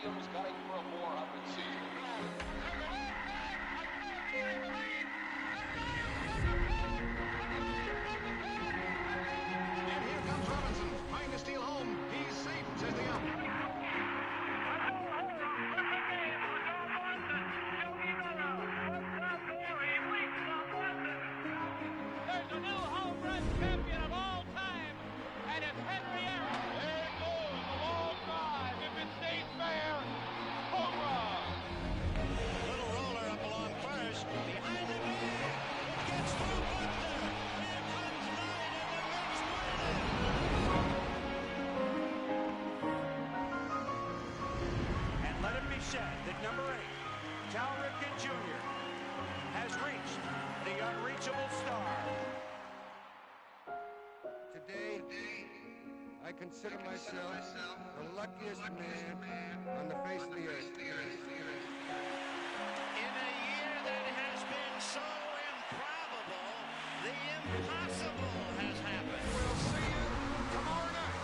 Williams gunning for a 400 season. And here comes Robinson, trying to steal home. He's safe, says the ump. There's a new home run champion of all time, and it's Henry Aaron. There it goes, a long drive. If it stays fair, home run. Little roller up along first. Behind the bag. It gets through Butler. Here comes Knight, and the Knicks win it. And let it be said that number 8, Cal Ripken Jr., has reached the unreachable star. Today, I consider myself the luckiest man on the face of the earth. In a year that has been so improbable, the impossible has happened. We'll see you tomorrow night.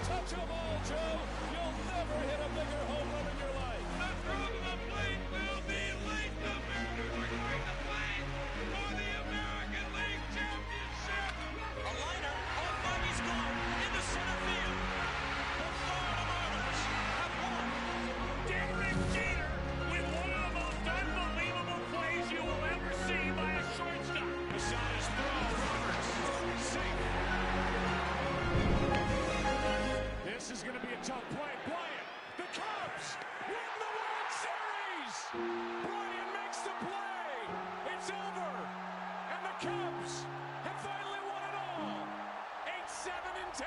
Touch them all, Joe. You'll never hit a bigger home run in your life. The throw to the plate will be late. The Mariners are going to play for the American League Championship. A liner on Bobby's glove into center field. The Florida Marlins have won. Derek Jeter with one of the most unbelievable plays you will ever see by a shortstop. Posada's throw, Roberts, safe. This is going to be a tough play. Bryant, the Cubs win the World Series. Bryant makes the play. It's over. And the Cubs have finally won it all. 8-7-10.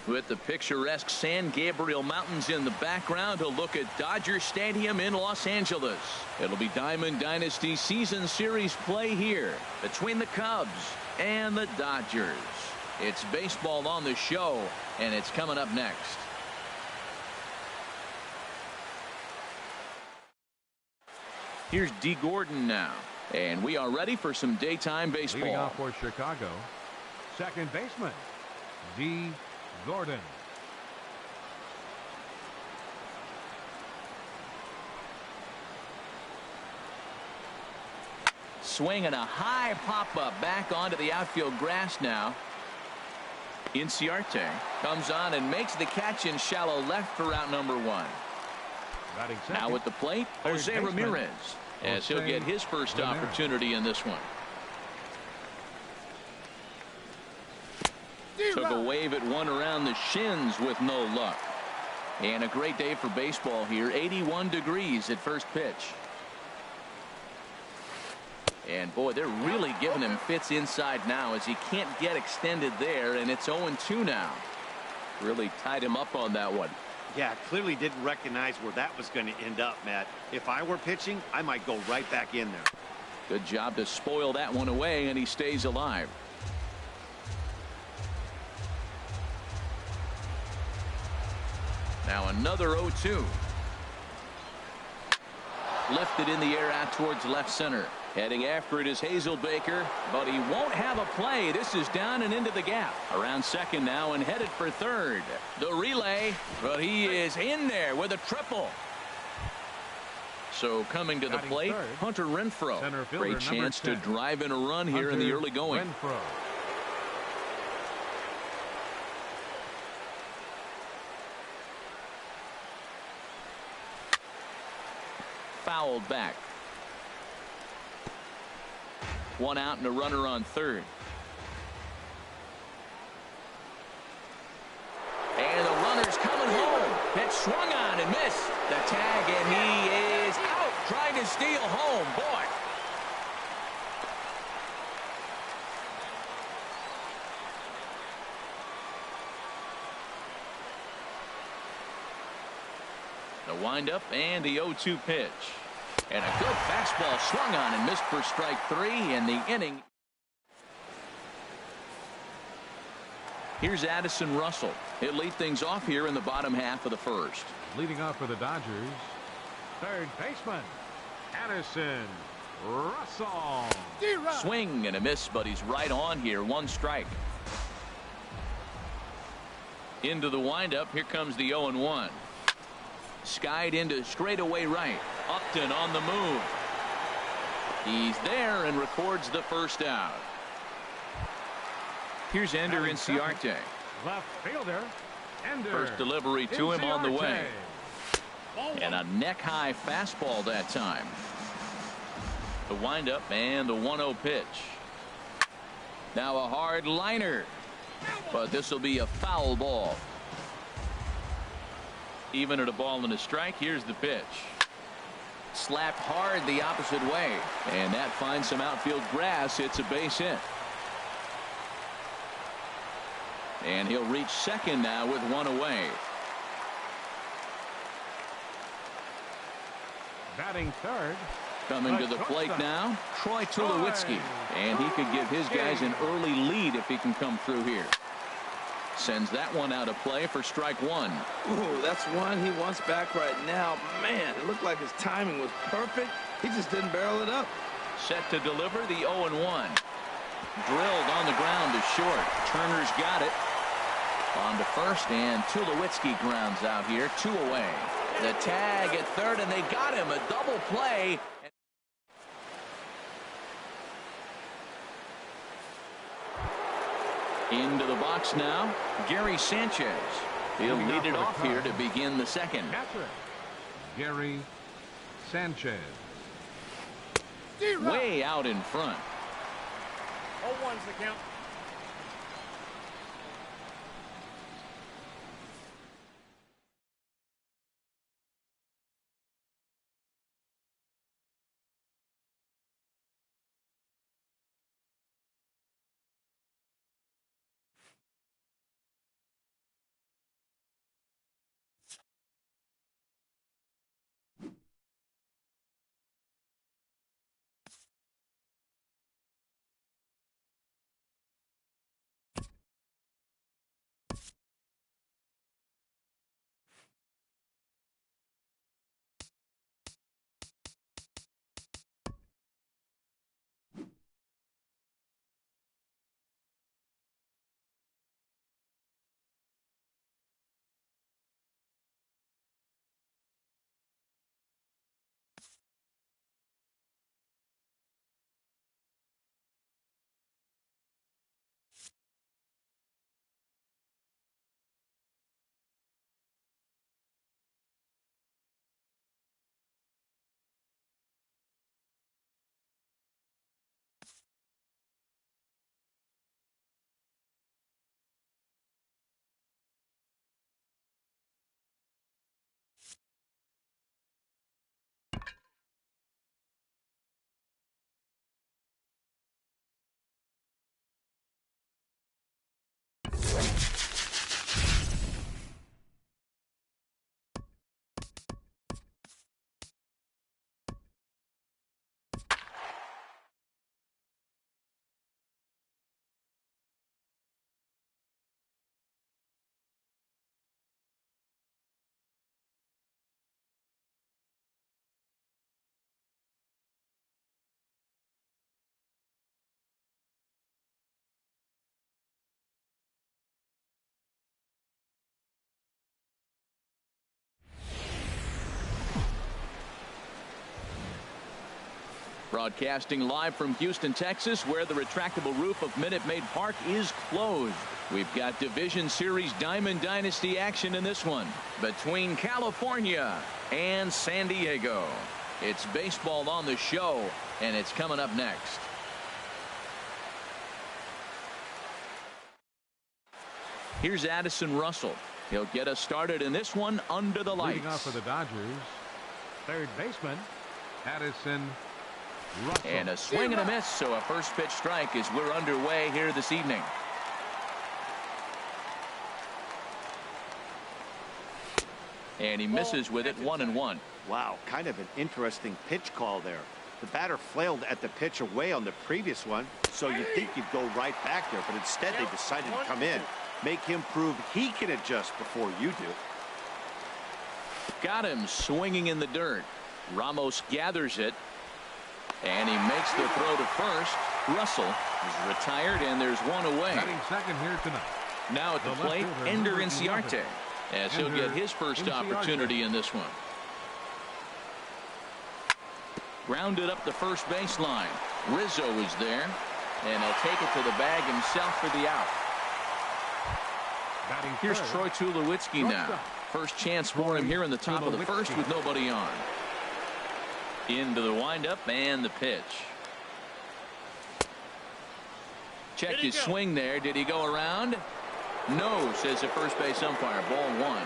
With the picturesque San Gabriel Mountains in the background, a look at Dodger Stadium in Los Angeles. It'll be Diamond Dynasty Season Series play here between the Cubs and the Dodgers. It's baseball on the show, and it's coming up next. Here's D. Gordon now, and we are ready for some daytime baseball. Leading off for Chicago, second baseman, D. Gordon. Swinging a high pop-up back onto the outfield grass now. Inciarte comes on and makes the catch in shallow left for out number 1. Now at the plate, Jose Ramirez, as he'll get his first opportunity in this one. Took a wave at one around the shins with no luck. And a great day for baseball here. 81 degrees at first pitch. And boy, they're really giving him fits inside now as he can't get extended there, and it's 0-2 now. Really tied him up on that one. Yeah, clearly didn't recognize where that was going to end up, Matt. If I were pitching, I might go right back in there. Good job to spoil that one away, and he stays alive. Now another 0-2. Lifted in the air out towards left center. Heading after it is Hazelbaker, but he won't have a play. This is down and into the gap. Around second now and headed for third. The relay, but he is in there with a triple. So coming to the plate, Hunter Renfroe. Great chance to drive in a run here in the early going. Fouled back. One out and a runner on third. And the runner's coming home. Pitch swung on and missed. The tag, and he is out trying to steal home. Boy. The windup and the 0-2 pitch. And a good fastball swung on and missed for strike 3 in the inning. Here's Addison Russell. He'll lead things off here in the bottom half of the first. Leading off for the Dodgers, third baseman, Addison Russell. Swing and a miss, but he's right on here. 1 strike. Into the windup. Here comes the 0-1. Skied into straightaway right. Upton on the move. He's there and records the first out. Here's Ender Inciarte. Left fielder, Ender. First delivery to him on the way. And a neck-high fastball that time. The windup and the 1-0 pitch. Now a hard liner. But this will be a foul ball. Even at a ball and a strike, here's the pitch. Slapped hard the opposite way. And that finds some outfield grass. It's a base hit. And he'll reach second now with 1 away. Batting third. Coming to the plate now, Troy Tulowitzki. And he could give his guys an early lead if he can come through here. Sends that one out of play for strike 1. Ooh, that's one he wants back right now. Man, it looked like his timing was perfect. He just didn't barrel it up. Set to deliver the 0-1. Drilled on the ground to short. Turner's got it. On to first, and Tulowitzki grounds out here. 2 away. The tag at third, and they got him. A double play. Into the box now, Gary Sanchez. He'll lead it off here to begin the second. Gary Sanchez. Way out in front. 0-1's the count. Broadcasting live from Houston, Texas, where the retractable roof of Minute Maid Park is closed. We've got Division Series Diamond Dynasty action in this one between California and San Diego. It's baseball on the show, and it's coming up next. Here's Addison Russell. He'll get us started in this one under the lights. Leading off for the Dodgers, third baseman, Addison Russell. And a swing and a miss, so a first pitch strike as we're underway here this evening. And he misses with it, 1-1. Wow, kind of an interesting pitch call there. The batter flailed at the pitch away on the previous one, so you'd think you'd go right back there, but instead they decided to come in, make him prove he can adjust before you do. Got him swinging in the dirt. Ramos gathers it, and he makes the throw to first. Russell is retired, and there's one away. Batting second here tonight. Now at the plate, Ender Inciarte, as he'll get his first opportunity in this one. Grounded up the first baseline. Rizzo is there, and he'll take it to the bag himself for the out. Here's Troy Tulowitzki now. First chance for him here in the top of the first with nobody on. Into the windup and the pitch. Check his swing there. Did he go around? No, says the first base umpire. Ball one.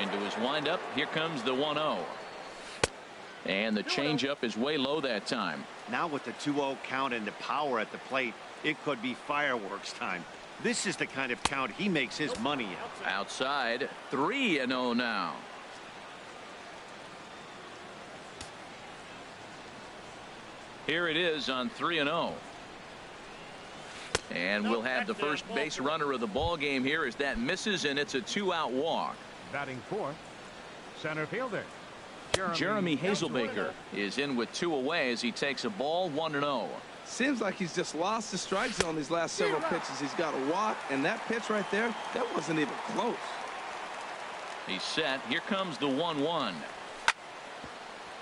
Into his windup. Here comes the 1-0. And the changeup is way low that time. Now with the 2-0 count and the power at the plate, it could be fireworks time. This is the kind of count he makes his money in. Outside, 3-0 now. Here it is on 3-0. And we'll have the first base runner of the ball game here as that misses, and it's a 2-out walk. Batting fourth, center fielder Jeremy Hazelbaker is in with 2 away as he takes a ball, 1-0. Seems like he's just lost the strike zone these last several pitches. He's got a walk, and that pitch right there, that wasn't even close. He's set. Here comes the 1-1.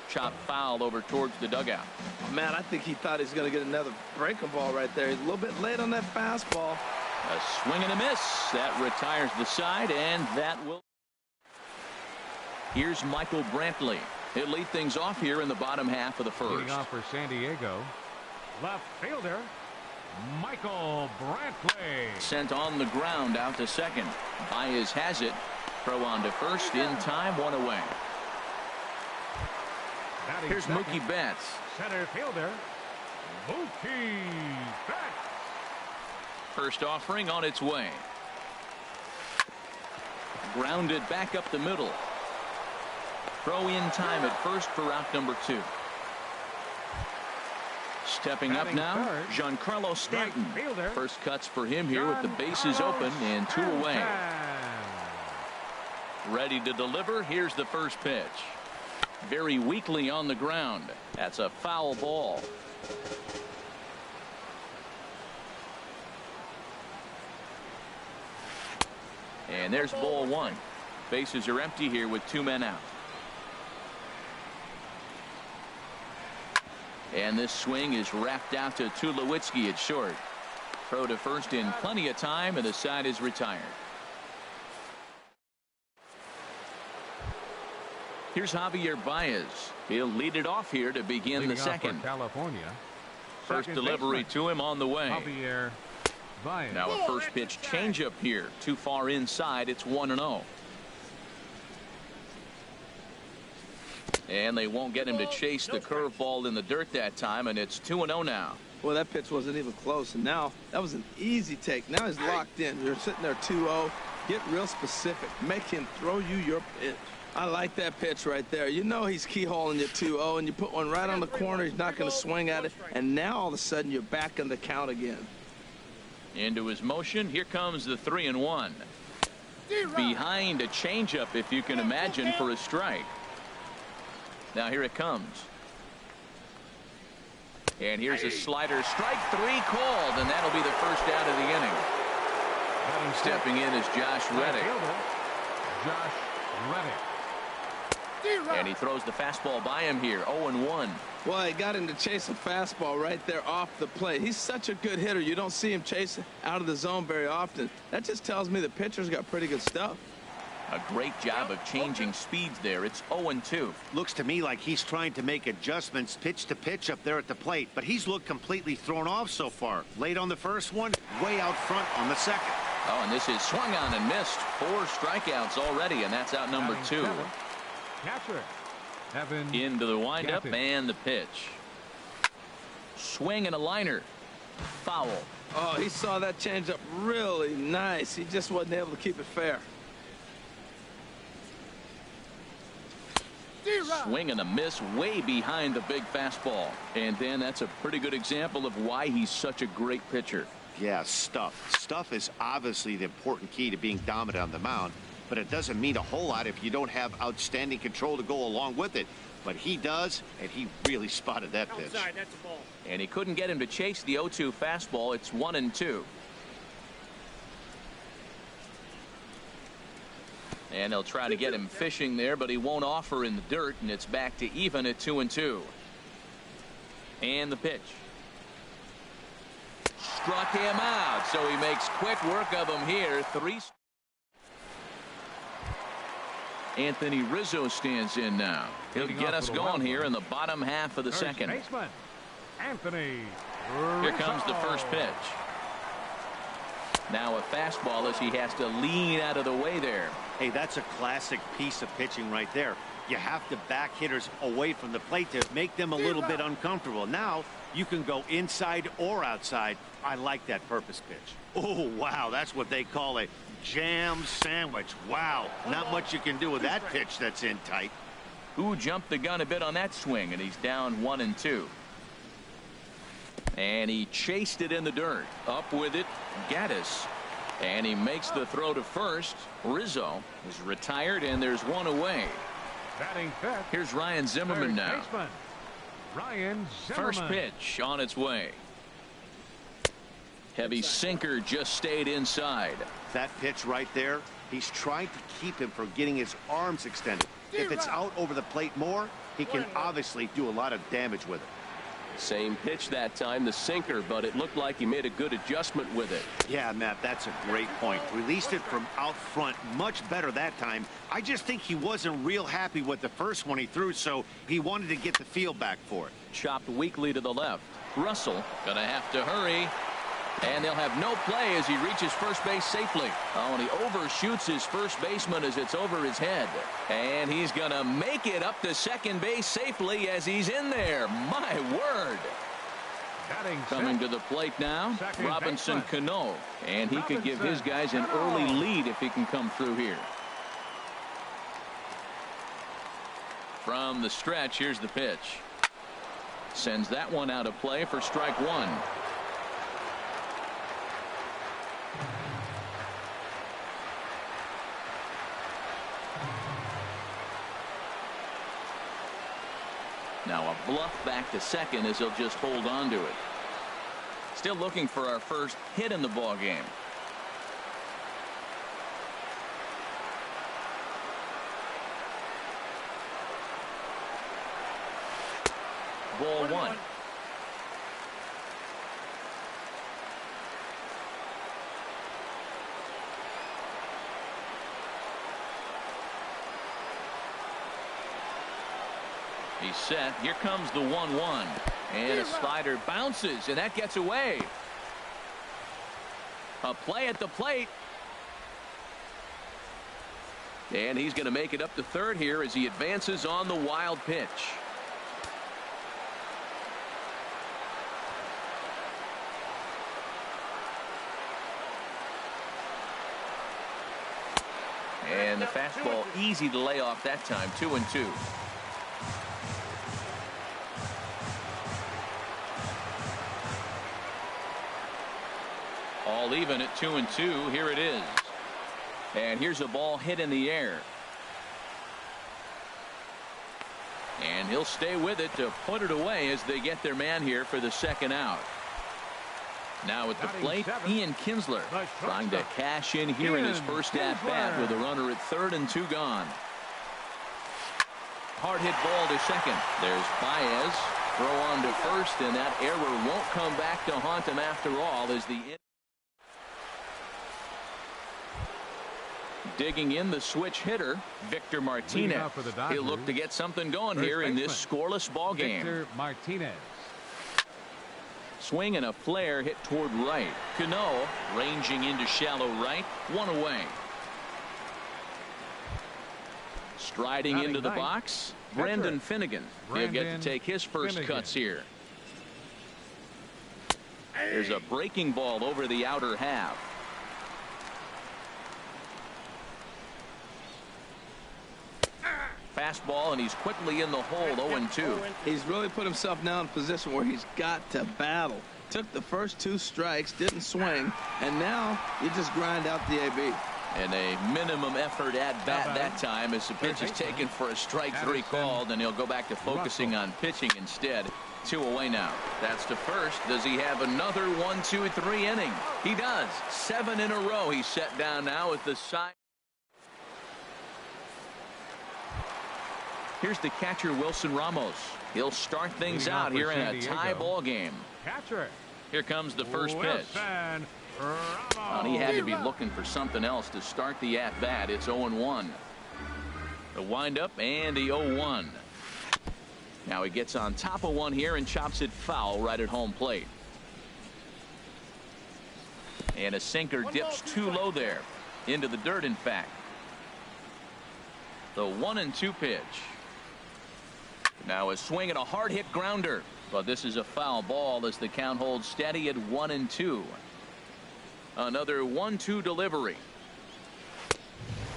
Chop foul over towards the dugout. Man, I think he thought he was going to get another breaking ball right there. He's a little bit late on that fastball. A swing and a miss. That retires the side, and that will. Here's Michael Brantley. He'll lead things off here in the bottom half of the first. Leading off for San Diego, left fielder Michael Brantley. Sent on the ground out to second. Baez has it. Throw on to first in time, 1 away. Here's Mookie Betts. Center fielder Mookie Betts. First offering on its way. Grounded back up the middle. Throw in time at first for out number 2. Stepping up now, Giancarlo Stanton. First cuts for him here with the bases open and 2 away. Ready to deliver. Here's the first pitch. Very weakly on the ground. That's a foul ball. And there's ball 1. Bases are empty here with 2 men out. And this swing is wrapped out to Tulowitzki at short. Throw to first in plenty of time, and the side is retired. Here's Javier Baez. He'll lead it off here to begin the second. California. First delivery to him on the way. Javier Baez. Now a first pitch changeup here. Too far inside. It's 1-0. And they won't get him to chase the curveball in the dirt that time, and it's 2-0 now. Well, that pitch wasn't even close, and now that was an easy take. Now he's locked in. You're sitting there 2-0. Get real specific. Make him throw you your pitch. I like that pitch right there. You know he's keyholing you 2-0, and you put one right on the corner. He's not going to swing at it, and now all of a sudden you're back in the count again. Into his motion. Here comes the 3-1. Behind a changeup, if you can imagine, for a strike. Now here it comes. And here's a slider. Strike 3 called, and that'll be the first out of the inning. Stepping in is Josh Reddick. Josh Reddick. And he throws the fastball by him here, 0-1. Well, he got him to chase a fastball right there off the plate. He's such a good hitter. You don't see him chasing out of the zone very often. That just tells me the pitcher's got pretty good stuff. A great job of changing speeds there. It's 0-2. Looks to me like he's trying to make adjustments pitch to pitch up there at the plate, but he's looked completely thrown off so far. Late on the first one, way out front on the second. Oh, and this is swung on and missed. 4 strikeouts already, and that's out number 2. Catcher. Into the windup and the pitch. Swing and a liner. Foul. Oh, he saw that changeup really nice. He just wasn't able to keep it fair. Swing and a miss way behind the big fastball. And then that's a pretty good example of why he's such a great pitcher. Yeah, stuff. Stuff is obviously the important key to being dominant on the mound, but it doesn't mean a whole lot if you don't have outstanding control to go along with it. But he does, and he really spotted that pitch. Outside, that's a ball. And he couldn't get him to chase the 0-2 fastball. It's 1-2. And they'll try to get him fishing there, but he won't offer in the dirt, and it's back to even at 2-2. And the pitch. Struck him out, so he makes quick work of him here. 3. Anthony Rizzo stands in now. He'll get us going here in the bottom half of the second. Baseman, Anthony Rizzo. Here comes the first pitch. Now a fastball as he has to lean out of the way there. Hey, that's a classic piece of pitching right there. You have to back hitters away from the plate to make them a little bit uncomfortable. Now you can go inside or outside. I like that purpose pitch. Oh, wow, that's what they call a jam sandwich. Wow, not much you can do with that pitch that's in tight. Who jumped the gun a bit on that swing, and he's down 1-2. And he chased it in the dirt. Up with it, Gaddis. And he makes the throw to first. Rizzo is retired, and there's one away. Batting fifth. Here's Ryan Zimmerman now. Baseman, Ryan Zimmerman. First pitch on its way. Heavy sinker just stayed inside. That pitch right there, he's trying to keep him from getting his arms extended. If it's out over the plate more, he can obviously do a lot of damage with it. Same pitch that time, the sinker, but it looked like he made a good adjustment with it. Yeah, Matt, that's a great point. Released it from out front much better that time. I just think he wasn't real happy with the first one he threw, so he wanted to get the feel back for it. Chopped weakly to the left. Russell gonna have to hurry. And they'll have no play as he reaches first base safely. Oh, and he overshoots his first baseman as it's over his head. And he's going to make it up to second base safely as he's in there. My word. Coming to the plate now, Robinson Cano. And he could give his guys an early lead if he can come through here. From the stretch, here's the pitch. Sends that one out of play for strike 1. Now a bluff back to second as he'll just hold on to it. Still looking for our first hit in the ball game. Ball 1. He's set. Here comes the 1-1. And a slider bounces, and that gets away. A play at the plate. And he's going to make it up to third here as he advances on the wild pitch. And the fastball easy to lay off that time. 2-2. All even at 2-2. Here it is. And here's a ball hit in the air. And he'll stay with it to put it away as they get their man here for the second out. Now at the plate, Ian Kinsler trying to cash in here in his first at bat with a runner at third and 2 gone. Hard hit ball to second. There's Baez. Throw on to first, and that error won't come back to haunt him after all as the digging in the switch hitter, Victor Martinez. He'll look to get something going here in this scoreless ball game. Victor Martinez. Swing and a flare hit toward right. Cano ranging into shallow right. One away. Striding into the box, Brendan Finnegan. He'll get to take his first cuts here. There's a breaking ball over the outer half. Fastball, and he's quickly in the hole. 0-2. He's really put himself now in a position where he's got to battle. Took the first 2 strikes, didn't swing, and now you just grind out the AB. And a minimum effort at bat that time as the pitch is taken for a strike 3 called, and he'll go back to focusing on pitching instead. 2 away now. That's to first. Does he have another 1, 2, 3 inning? He does. 7 in a row. He's set down now at the side. Here's the catcher, Wilson Ramos. He'll start things out here in a tie ball game. Catcher. Here comes the first pitch. And he had to be looking for something else to start the at-bat. It's 0-1. The windup and the 0-1. Now he gets on top of one here and chops it foul right at home plate. And a sinker dips too low there. Into the dirt, in fact. The 1-2 pitch. Now a swing and a hard hit grounder. But this is a foul ball as the count holds steady at 1-2. Another 1-2 delivery.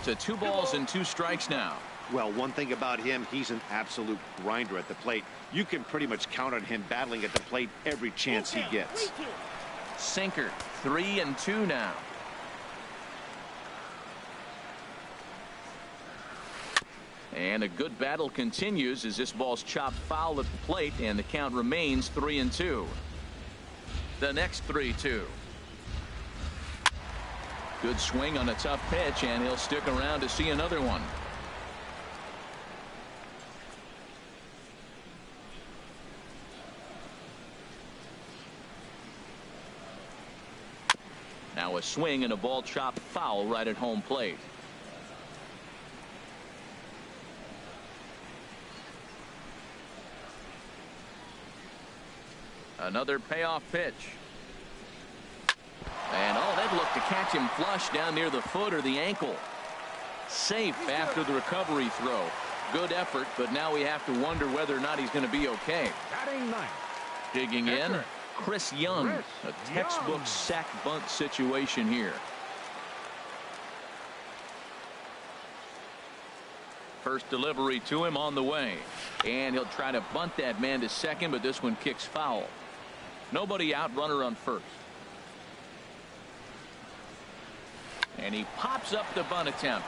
To 2 balls and 2 strikes now. Well, one thing about him, he's an absolute grinder at the plate. You can pretty much count on him battling at the plate every chance he gets. Sinker. 3-2 now. And a good battle continues as this ball's chopped foul at the plate, and the count remains 3-2. The next 3-2. Good swing on a tough pitch, and he'll stick around to see another one. Now a swing and a ball chopped foul right at home plate. Another payoff pitch. And they'd look to catch him flush down near the foot or the ankle. Safe after the recovery throw. Good effort, but now we have to wonder whether or not he's going to be okay. Batting ninth. Digging in, Chris Young. A textbook sack bunt situation here. First delivery to him on the way. And he'll try to bunt that man to second, but this one kicks foul. Nobody out, runner on first. And he pops up the bunt attempt.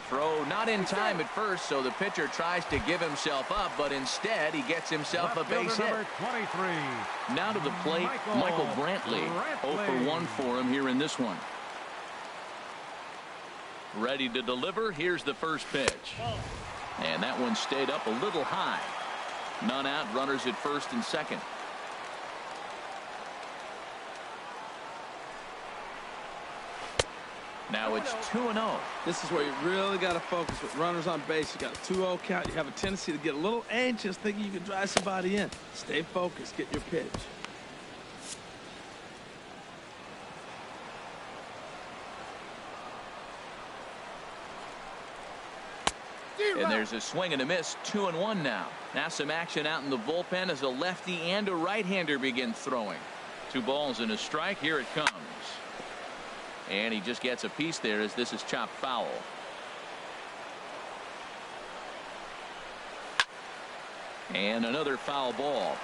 Throw not in time at first, so the pitcher tries to give himself up, but instead he gets himself a base hit. 23. Now to the plate, Michael Brantley. 0 for 1 for him here in this one. Ready to deliver. Here's the first pitch. And that one stayed up a little high. None out, runners at first and second. Now it's 2-0. This is where you really got to focus with runners on base. You got a 2-0 count. You have a tendency to get a little anxious thinking you can drive somebody in. Stay focused. Get your pitch. And there's a swing and a miss. 2-1 now. Now some action out in the bullpen as a lefty and a right-hander begin throwing. 2 balls and a strike. Here it comes. And he just gets a piece there as this is chopped foul. And another foul ball.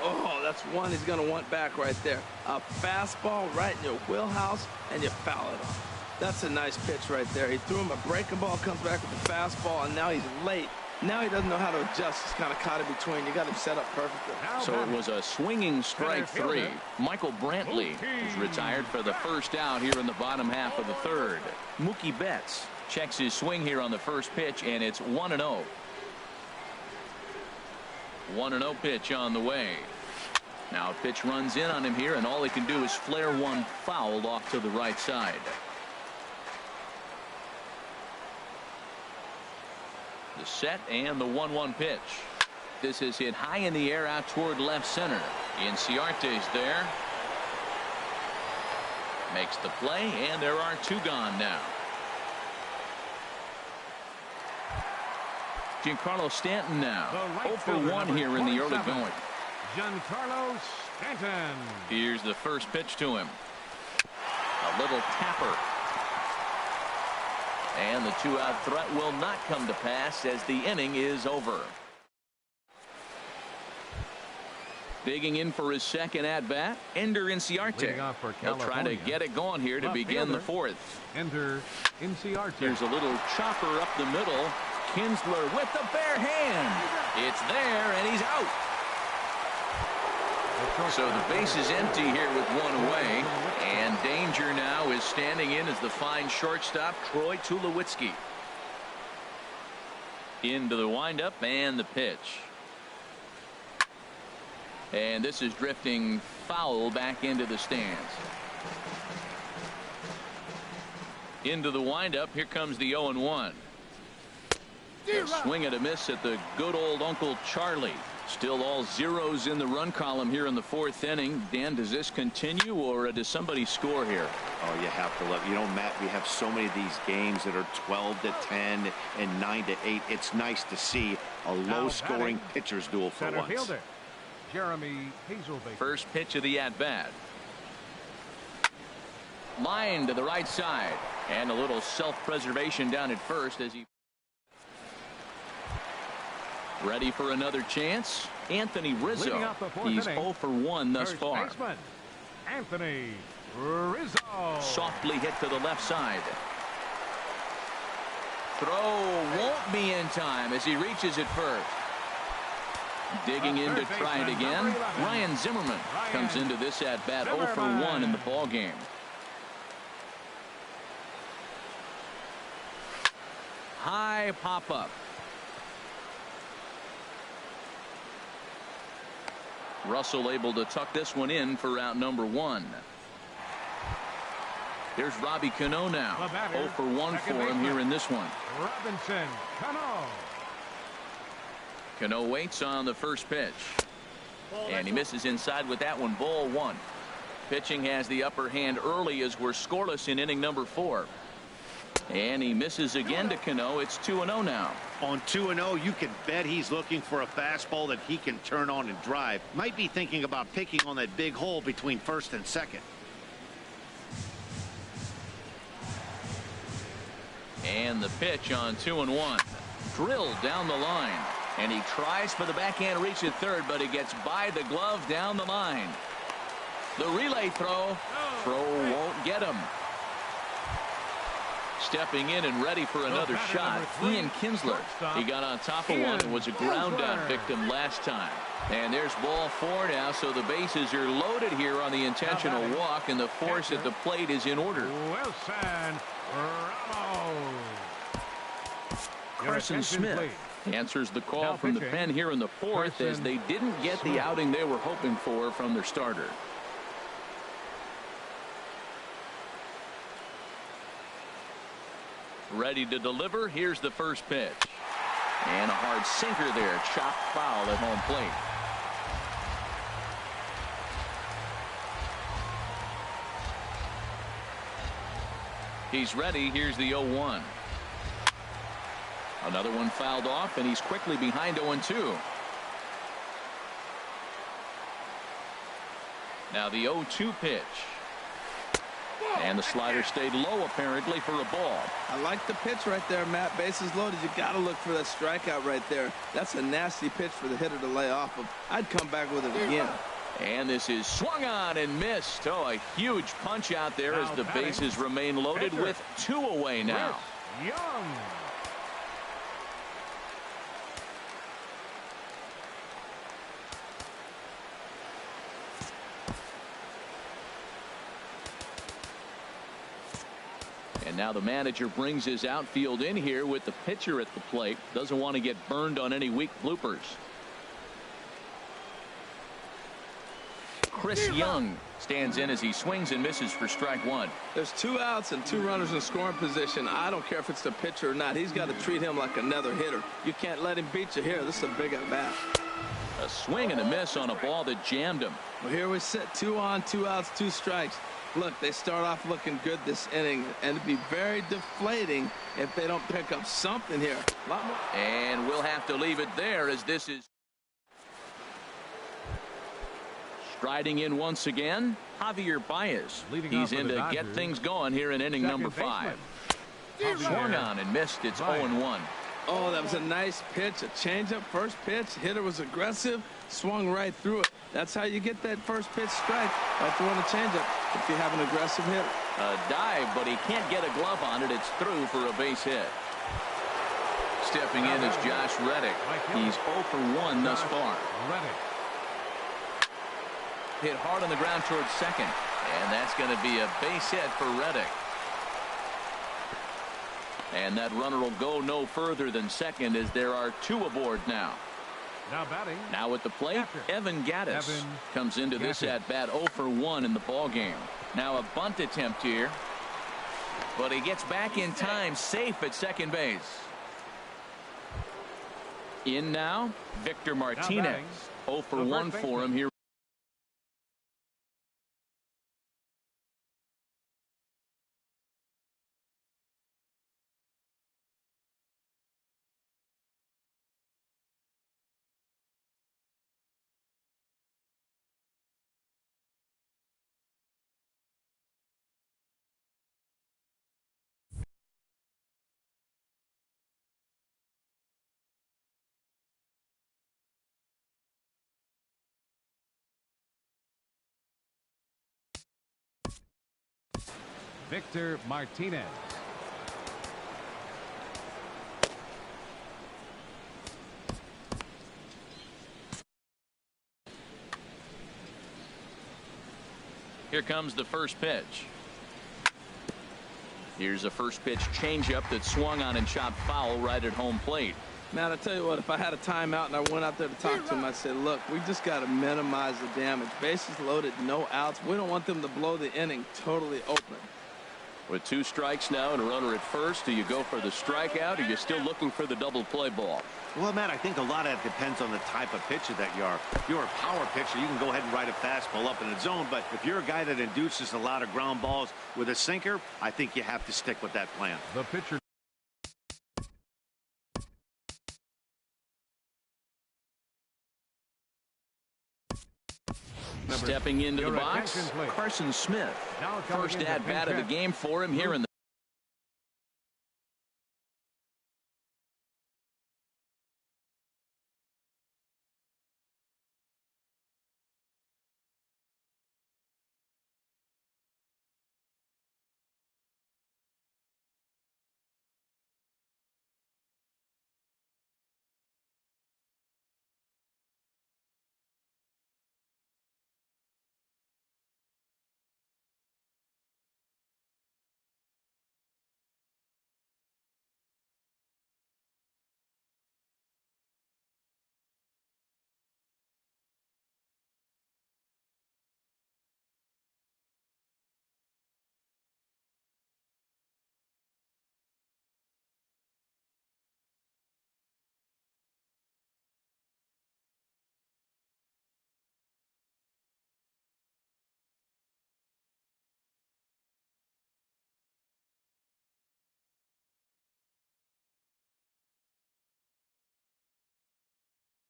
Oh, that's one he's going to want back right there. A fastball right in your wheelhouse, and you foul it off. That's a nice pitch right there. He threw him a breaking ball, comes back with a fastball, and now he's late Now he doesn't know how to adjust. He's kind of caught in between. You got him set up perfectly. So it was a swinging strike three. Michael Brantley is retired for the first out here in the bottom half of the third. Mookie Betts checks his swing here on the first pitch, and it's 1-0. 1-0 pitch on the way. Now a pitch runs in on him here, and all he can do is flare one foul off to the right side. The set and the 1-1 pitch. This is hit high in the air out toward left center. Inciarte's there. Makes the play, and there are two gone now. Giancarlo Stanton now 0 for 1 here in the early going. Giancarlo Stanton. Here's the first pitch to him. A little tapper. And the 2-out threat will not come to pass as the inning is over. Digging in for his second at-bat, Ender Inciarte. He'll try to get it going here to begin the fourth. Ender Inciarte. Here's a little chopper up the middle. Kinsler with the bare hand. It's there, and he's out. So the base is empty here with one away, and danger now is standing in as the fine shortstop Troy Tulowitzki. Into the windup and the pitch. And this is drifting foul back into the stands. Into the windup. Here comes the 0-1. A swing and a miss at the good old Uncle Charlie. Still all zeros in the run column here in the fourth inning. Dan, does this continue, or does somebody score here? Oh, you have to look. You know, Matt, we have so many of these games that are 12-10 and 9-8. It's nice to see a low-scoring pitcher's duel for once. Fielder, Jeremy Hazelbaker. First pitch of the at-bat. Line to the right side, and a little self-preservation down at first as he ready for another chance. Anthony Rizzo. He's 0 for 1 thus far. Anthony Rizzo. Softly hit to the left side. Throw won't be in time as he reaches it first. Digging in to try it again. Ryan Zimmerman comes into this at bat 0 for 1 in the ball game. High pop up. Russell able to tuck this one in for out number 1. Here's Robbie Cano now. 0 for 1 for him here in this one. Robinson Cano. Cano waits on the first pitch. And he misses inside with that one. Ball 1. Pitching has the upper hand early as we're scoreless in inning number 4. And he misses again to Cano. It's 2-0 now. On 2-0, you can bet he's looking for a fastball that he can turn on and drive. Might be thinking about picking on that big hole between first and second. And the pitch on 2-1. Drilled down the line. And he tries for the backhand reach at third, but he gets by the glove down the line. The relay throw. Throw won't get him. Stepping in and ready for another shot, Ian Kinsler. He got on top of one and was a ground out victim last time. And there's ball 4 now, so the bases are loaded here on the intentional walk, and the force at the plate is in order. Wilson Ramos. Carson Smith answers the call from the pen here in the 4th as they didn't get the outing they were hoping for from their starter. Ready to deliver. Here's the first pitch. And a hard sinker there. Chopped foul at home plate. He's ready. Here's the 0-1. Another one fouled off, and he's quickly behind 0-2. Now the 0-2 pitch. And the slider stayed low apparently for a ball. I like the pitch right there, Matt. Bases loaded. You got to look for that strikeout right there. That's a nasty pitch for the hitter to lay off of. I'd come back with it again. And this is swung on and missed. Oh, a huge punch out there as the bases remain loaded with 2 away now. Young. And now the manager brings his outfield in here with the pitcher at the plate. Doesn't want to get burned on any weak bloopers. Chris Young stands in as he swings and misses for strike one. There's 2 outs and 2 runners in scoring position. I don't care if it's the pitcher or not. He's got to treat him like another hitter. You can't let him beat you here. This is a big at bat. A swing and a miss on a ball that jammed him. Well, here we sit, 2 on, 2 outs, 2 strikes. Look, they start off looking good this inning, and it'd be very deflating if they don't pick up something here. A lot more. And we'll have to leave it there as this is striding in once again, Javier Baez. He's in to get things going here in inning number 5. Swung on and missed. It's 0-1. Oh, that was a nice pitch, a changeup, first pitch. Hitter was aggressive, swung right through it. That's how you get that first pitch strike, by throwing a changeup if you have an aggressive hitter. A dive, but he can't get a glove on it. It's through for a base hit. Stepping in is Josh Reddick. He's 0 for 1 thus far. Hit hard on the ground towards second, and that's going to be a base hit for Reddick. And that runner will go no further than second as there are 2 aboard now. Now batting. Now at the plate, Evan Gattis comes into this at bat 0 for 1 in the ball game. Now a bunt attempt here, but he gets back in time, safe at second base. In now, Victor Martinez. 0 for 1 for him here. Victor Martinez. Here comes the first pitch. Here's a first pitch changeup that swung on and chopped foul right at home plate. Man, I tell you what, if I had a timeout and I went out there to talk to him, I'd say, look, we just got to minimize the damage. Bases loaded, no outs. We don't want them to blow the inning totally open. With 2 strikes now and a runner at first, do you go for the strikeout, or are you still looking for the double play ball? Well, Matt, I think a lot of it depends on the type of pitcher that you are. If you're a power pitcher, you can go ahead and ride a fastball up in the zone. But if you're a guy that induces a lot of ground balls with a sinker, I think you have to stick with that plan. The pitcher. Stepping into the box, Carson Smith. First at bat of the game for him here in the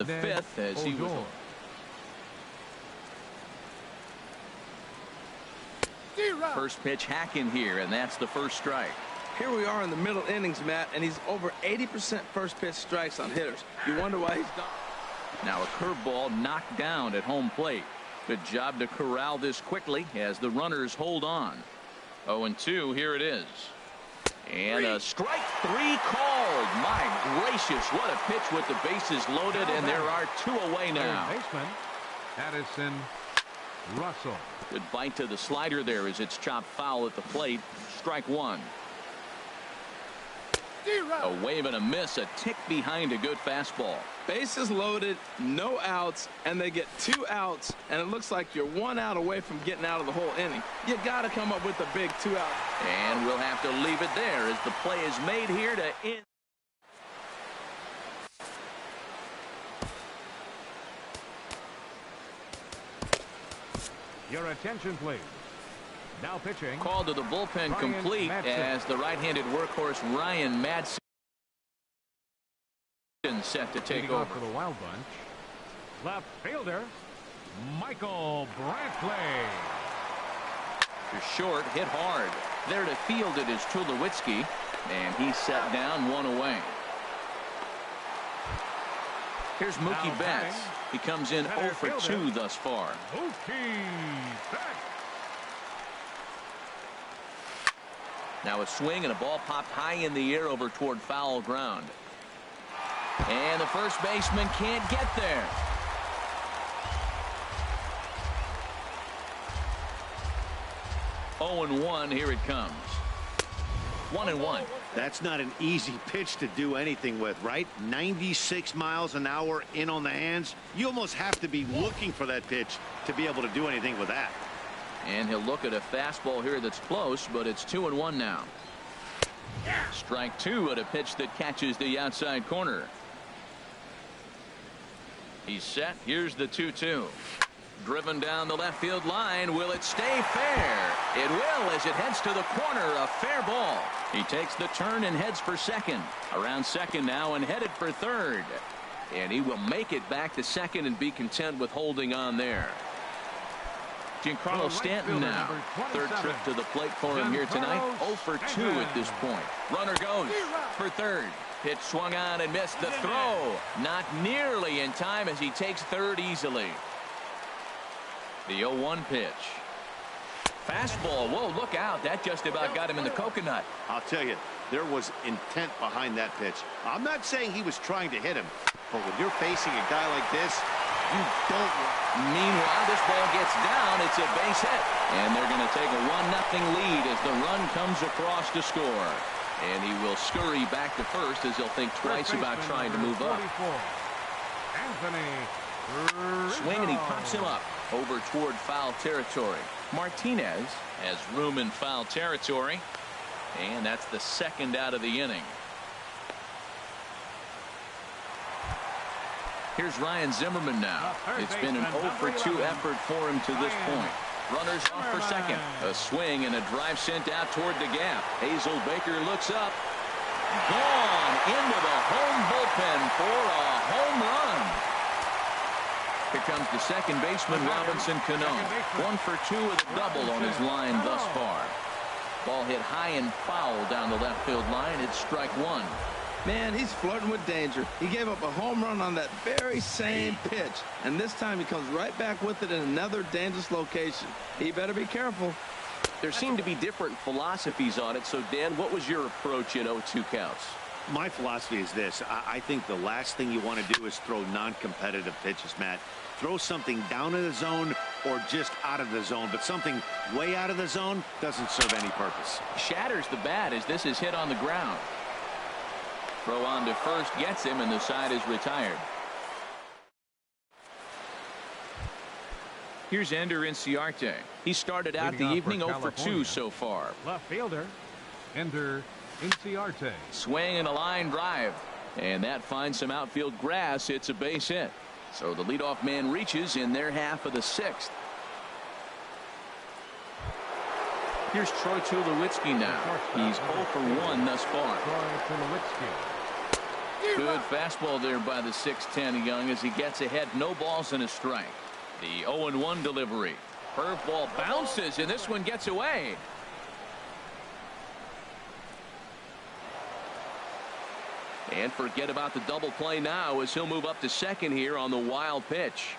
fifth as he was on. First pitch hacking here, and that's the first strike. Here we are in the middle innings, Matt, and he's over 80% first pitch strikes on hitters. You wonder why he's done. Now a curveball knocked down at home plate. Good job to corral this quickly as the runners hold on. 0-2, here it is. And a strike 3 called. My gracious, what a pitch with the bases loaded, and there are 2 away now. Baseman Addison Russell. Good bite to the slider there as it's chopped foul at the plate. Strike 1. A wave and a miss, a tick behind a good fastball. Bases loaded, no outs, and they get 2 outs, and it looks like you're 1 out away from getting out of the whole inning. You got to come up with a big 2 out. And we'll have to leave it there as the play is made here to end. Your attention, please. Now pitching. Call to the bullpen complete as the right-handed workhorse Ryan Madsen set to take over. For the Wild Bunch, left fielder Michael Brantley. Short, hit hard. There to field it is Tulowitzki, and he's set down 1 away. Here's Mookie Betts. He comes in 0 for 2 thus far. Mookie Betts. Now a swing and a ball popped high in the air over toward foul ground. And the first baseman can't get there. Oh and 1, here it comes. 1-1. That's not an easy pitch to do anything with, right? 96 miles an hour in on the hands. You almost have to be looking for that pitch to be able to do anything with that. And he'll look at a fastball here that's close, but it's 2-1 now. Strike 2 at a pitch that catches the outside corner. He's set. Here's the 2-2. Driven down the left field line. Will it stay fair? It will as it heads to the corner. A fair ball. He takes the turn and heads for second. Around second now and headed for third. And he will make it back to second and be content with holding on there. Giancarlo Stanton now. Third trip to the plate for him here tonight. 0 for 2 at this point. Runner goes for third. Pitch swung on and missed the throw. Not nearly in time as he takes third easily. The 0-1 pitch. Fastball. Whoa, look out. That just about got him in the coconut. I'll tell you, there was intent behind that pitch. I'm not saying he was trying to hit him, but when you're facing a guy like this, you don't. Meanwhile, this ball gets down. It's a base hit. And they're going to take a 1-0 lead as the run comes across to score. And he will scurry back to first as he'll think twice about trying to move up. Swing and he pops him up over toward foul territory. Martinez has room in foul territory. And that's the second out of the inning. Here's Ryan Zimmerman now. It's been an 0 for 2 effort for him to this point. Runners off for second. A swing and a drive sent out toward the gap. Hazelbaker looks up. Gone into the home bullpen for a home run. Here comes the second baseman, Robinson Cano. 1 for 2 with a double on his line thus far. Ball hit high and foul down the left field line. It's strike 1. Man, he's flirting with danger. He gave up a home run on that very same pitch. And this time he comes right back with it in another dangerous location. He better be careful. There seem to be different philosophies on it. So, Dan, what was your approach in 0-2 counts? My philosophy is this. I think the last thing you want to do is throw non-competitive pitches, Matt. Throw something down in the zone or just out of the zone. But something way out of the zone doesn't serve any purpose. Shatters the bat as this is hit on the ground. Throw on to first gets him, and the side is retired. Here's Ender Inciarte. He started out the evening 0 for 2 so far. Left fielder Ender Inciarte. Swing and a line drive, and that finds some outfield grass. It's a base hit. So the leadoff man reaches in their half of the 6th. Here's Troy Tulowitzki now. He's 0 for 1 thus far. Good fastball there by the 6'10" Young as he gets ahead. No balls and a strike. The 0-1 delivery. Curveball bounces, and this one gets away. And forget about the double play now as he'll move up to second here on the wild pitch.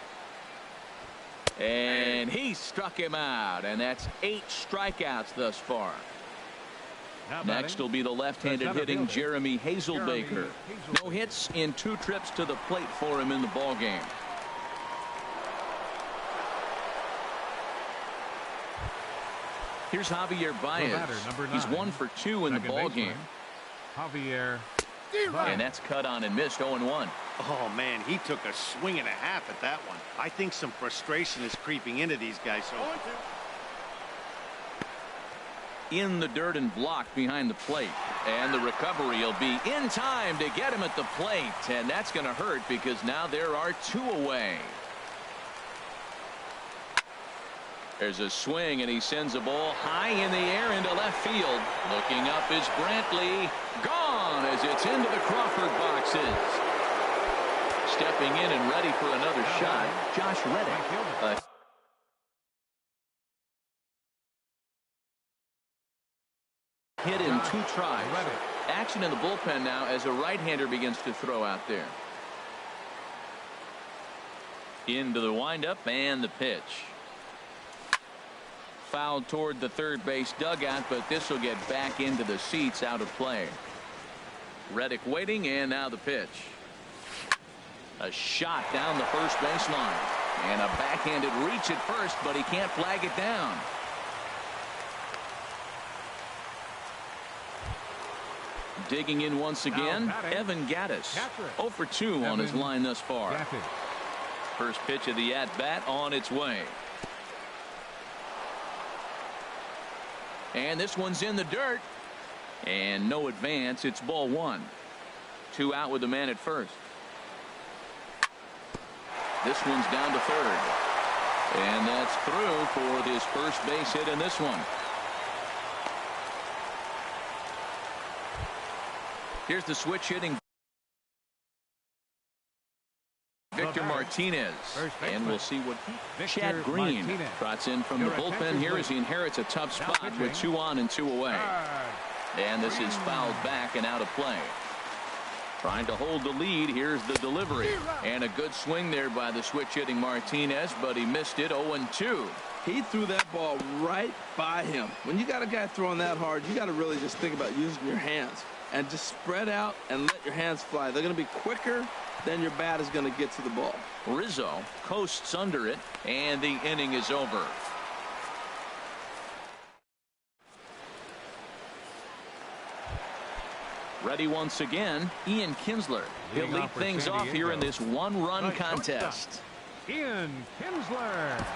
And he struck him out, and that's 8 strikeouts thus far. Next will be the left-handed hitting Jeremy Hazelbaker. No hits in 2 trips to the plate for him in the ballgame. Here's Javier Baez. He's 1 for 2 in the ballgame. Javier. And that's cut on and missed. 0-1. Oh, man, he took a swing and a half at that one. I think some frustration is creeping into these guys. So in the dirt and blocked behind the plate. And the recovery will be in time to get him at the plate. And that's going to hurt because now there are 2 away. There's a swing, and he sends a ball high in the air into left field. Looking up is Brantley. Gone as it's into the Crawford boxes. Stepping in and ready for another shot, Josh Reddick. Hit in 2 tries. Action in the bullpen now as a right-hander begins to throw out there. Into the windup and the pitch. Fouled toward the third base dugout, but this will get back into the seats, out of play. Reddick waiting, and now the pitch. A shot down the first baseline. And a backhanded reach at first, but he can't flag it down. Digging in once again, Evan Gattis. 0 for 2 on his line thus far. First pitch of the at-bat on its way. And this one's in the dirt. And no advance. It's ball 1. 2 out with the man at first. This one's down to third. And that's through for this first base hit in this one. Here's the switch hitting Victor Martinez, and we'll see what Chad Green trots in from the bullpen here as he inherits a tough spot with 2 on and 2 away. And this is fouled back and out of play. Trying to hold the lead. Here's the delivery, and a good swing there by the switch hitting Martinez, but he missed it. 0-2. He threw that ball right by him. When you got a guy throwing that hard, you got to really just think about using your hands and just spread out and let your hands fly. They're going to be quicker than your bat is going to get to the ball. Rizzo coasts under it, and the inning is over. Ready once again, Ian Kinsler. He'll lead things off here in this 1-run contest. Ian Kinsler.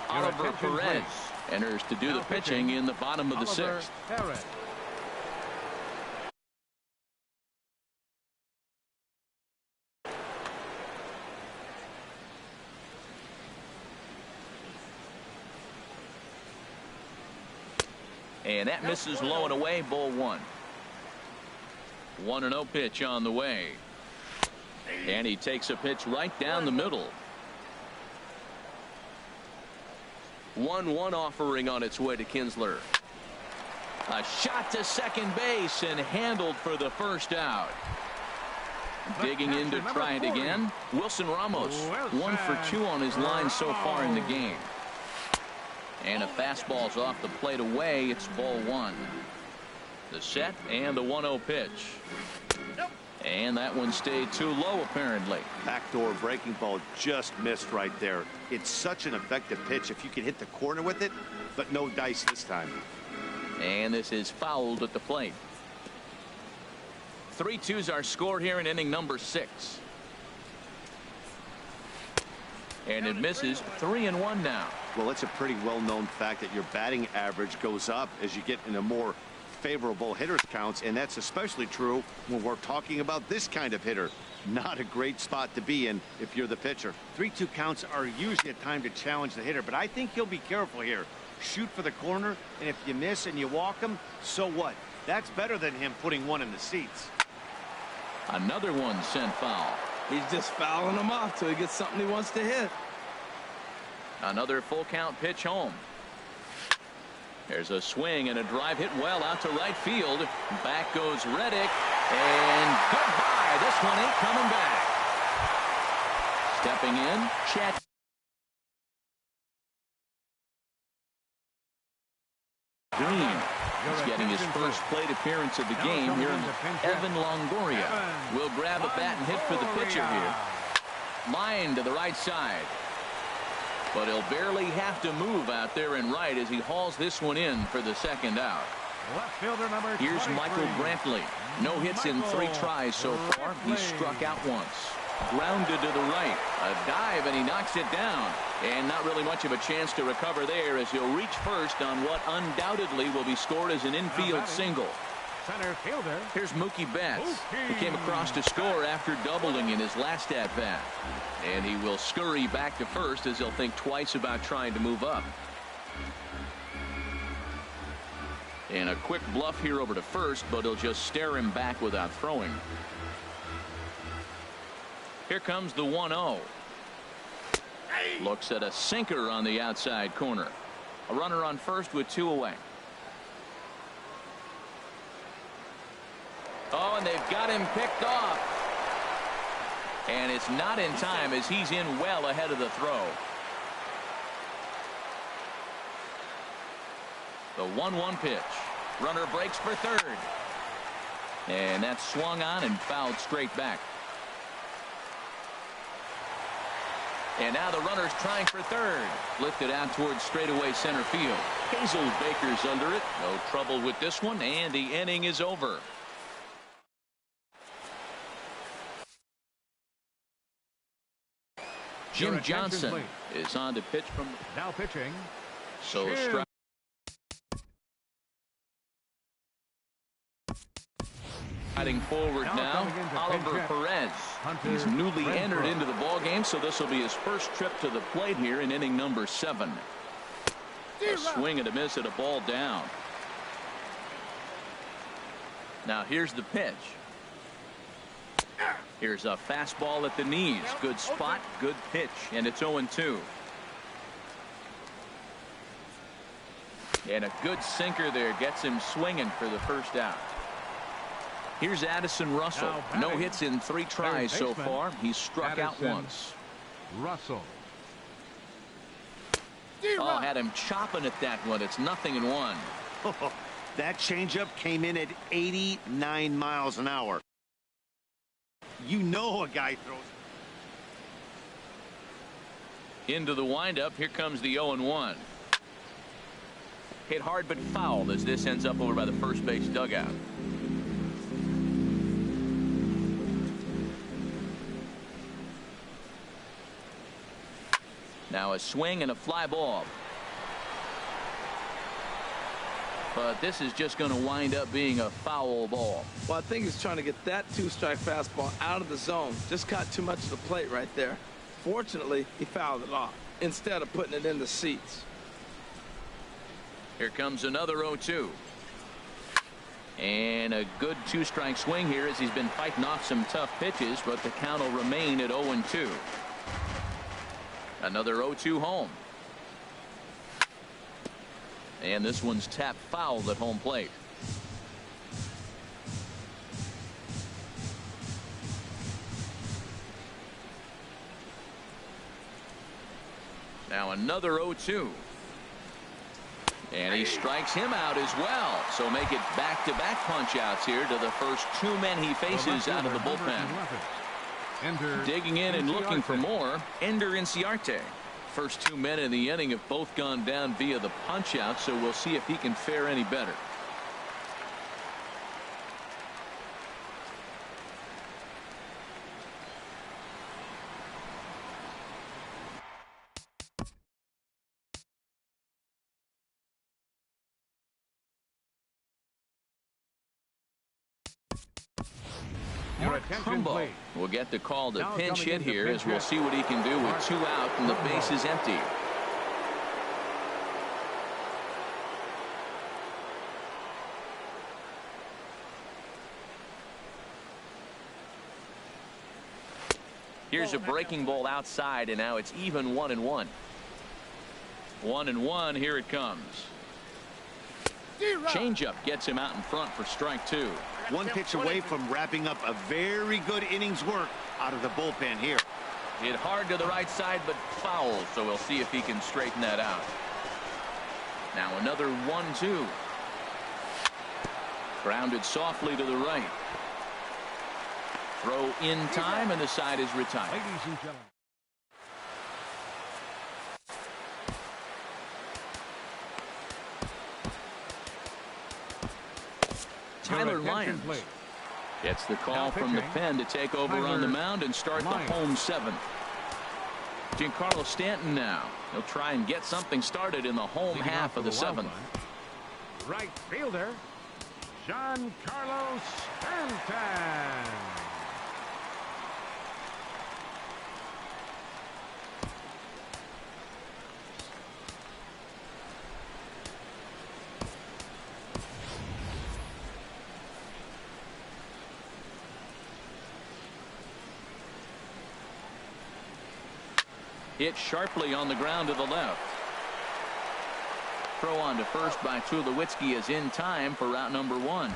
Oliver Perez enters to do the pitching in the bottom of the 6th. And that misses low and away. Ball 1. 1-0 pitch on the way. And he takes a pitch right down the middle. 1-1 offering on its way to Kinsler. A shot to second base and handled for the first out. Digging in to try it again. Wilson Ramos. 1 for 2 on his line so far in the game. And a fastball's off the plate away. It's ball 1. The set and the 1-0 pitch. And that one stayed too low, apparently. Backdoor breaking ball just missed right there. It's such an effective pitch if you can hit the corner with it, but no dice this time. And this is fouled at the plate. 3-2's our score here in inning number 6. And it misses. 3-1 now. Well, it's a pretty well-known fact that your batting average goes up as you get into more favorable hitters counts, and that's especially true when we're talking about this kind of hitter. Not a great spot to be in if you're the pitcher. 3-2 counts are usually a time to challenge the hitter, but I think he'll be careful here. Shoot for the corner, and if you miss and you walk him, so what? That's better than him putting one in the seats. Another one sent foul. He's just fouling them off till he gets something he wants to hit. Another full count pitch home. There's a swing and a drive hit well out to right field. Back goes Reddick, and goodbye. This one ain't coming back. Stepping in, Chet. Green. He's getting his first plate appearance of the game here. Evan Longoria will grab a bat and hit for the pitcher here. Line to the right side. But he'll barely have to move out there and right as he hauls this one in for the second out. Left fielder number Here's 23. Michael Brantley. No hits in 3 tries so far. He struck out once. Grounded to the right. A dive, and he knocks it down. And not really much of a chance to recover there as he'll reach first on what undoubtedly will be scored as an infield single. Center fielder. Here's Mookie Betts. He came across to score after doubling in his last at-bat. And he will scurry back to first as he'll think twice about trying to move up. And a quick bluff here over to first, but he'll just stare him back without throwing. Here comes the 1-0. Looks at a sinker on the outside corner. A runner on first with 2 away. Oh, and they've got him picked off. And it's not in time as he's in well ahead of the throw. The 1-1 pitch. Runner breaks for third. And that's swung on and fouled straight back. And now the runner's trying for third. Lifted out towards straightaway center field. Hazelbaker's under it. No trouble with this one, and the inning is over. Jim Johnson is on to pitch from now pitching. So strike. Heading forward now, Oliver Perez. He's newly entered into the ball game, so this will be his first trip to the plate here in inning number 7. A swing and a miss at a ball down. Now here's the pitch. Here's a fastball at the knees. Good spot, good pitch, and it's 0-2. And a good sinker there gets him swinging for the first out. Here's Addison Russell. No hits in 3 tries so far. He's struck out once. Russell. Oh, had him chopping at that one. It's 0-1. That changeup came in at 89 miles an hour. You know a guy throws. Into the windup. Here comes the 0-1. Hit hard but fouled as this ends up over by the first base dugout. Now a swing and a fly ball. But this is just going to wind up being a foul ball. Well, I think he's trying to get that 2-strike fastball out of the zone. Just caught too much of the plate right there. Fortunately, he fouled it off instead of putting it in the seats. Here comes another 0-2. And a good 2-strike swing here as he's been fighting off some tough pitches, but the count will remain at 0-2. Another 0-2 home. And this one's tapped foul at home plate. Now another 0-2. And he strikes him out as well. So make it back-to-back punch-outs here to the first 2 men he faces out of the bullpen. Digging in and looking for more, Ender Inciarte. First 2 men in the inning have both gone down via the punch-out, so we'll see if he can fare any better. Trumbo will get the call to pinch hit here as we'll see what he can do with 2 out and the base is empty. Here's a breaking ball outside, and now it's even 1-1. 1-1. Here it comes. Changeup gets him out in front for strike 2. One pitch away from wrapping up a very good innings work out of the bullpen here. Hit hard to the right side, but foul, so we'll see if he can straighten that out. Now another 1-2. Grounded softly to the right. Throw in time, and the side is retired. Ladies and gentlemen. Tyler Lyons. It's the call from the pen to take over on the mound and start the home seventh. Giancarlo Stanton now. He'll try and get something started in the home half of the seventh. Right fielder, Giancarlo Stanton. Hit sharply on the ground to the left. Throw on to first by Tulowitzki is in time for route number one.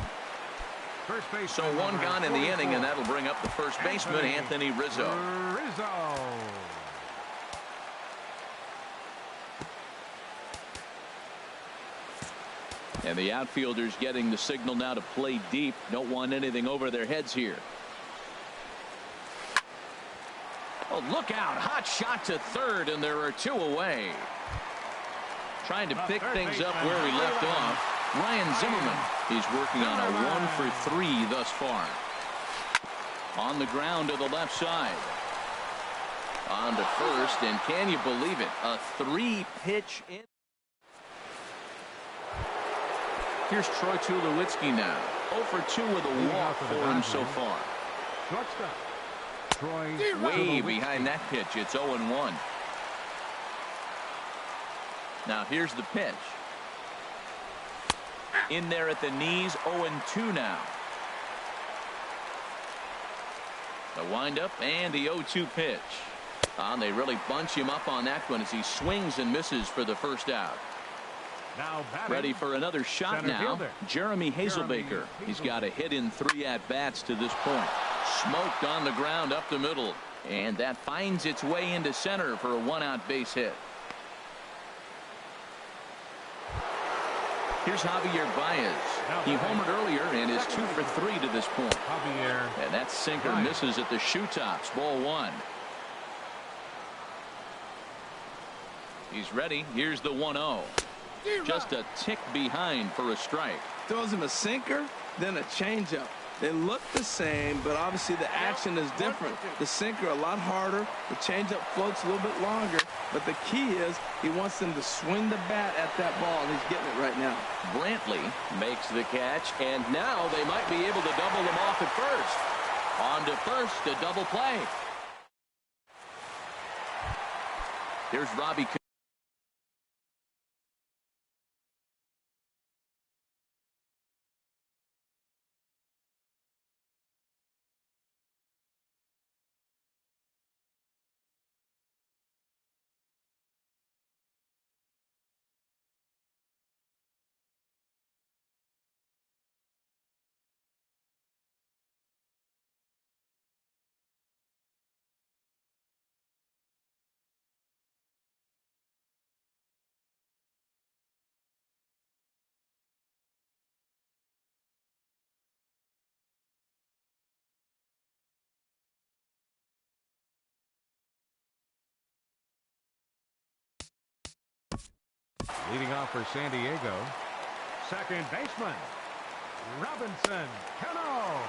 So one gone in the inning, and that'll bring up the first baseman, Anthony Rizzo. And the outfielders getting the signal now to play deep. Don't want anything over their heads here. Oh, look out. Hot shot to third, and there are two away. Trying to pick things up where we left off. Ryan Zimmerman. He's working on a 1-for-3 thus far. On the ground to the left side. On to first, and can you believe it? A 3-pitch in. Here's Troy Tulowitzki now. 0-for-2 with a walk for him so far. Way behind that pitch. It's 0-1. Now here's the pitch. In there at the knees. 0-2 now. The windup and the 0-2 pitch. They really bunch him up on that one as he swings and misses for the first out. Now ready for another shot now. Jeremy Hazelbaker. He's got a hit in 3 at-bats to this point. Smoked on the ground up the middle. And that finds its way into center for a 1-out base hit. Here's Javier Baez. He homered earlier and is 2-for-3 to this point. And that sinker misses at the shoe tops. Ball 1. He's ready. Here's the 1-0. Just a tick behind for a strike. Throws him a sinker, then a changeup. They look the same, but obviously the action is different. The sinker a lot harder. The changeup floats a little bit longer. But the key is he wants them to swing the bat at that ball, and he's getting it right now. Brantley makes the catch, and now they might be able to double them off at first. On to first, a double play. Here's Robbie. Leading off for San Diego, second baseman, Robinson Cano.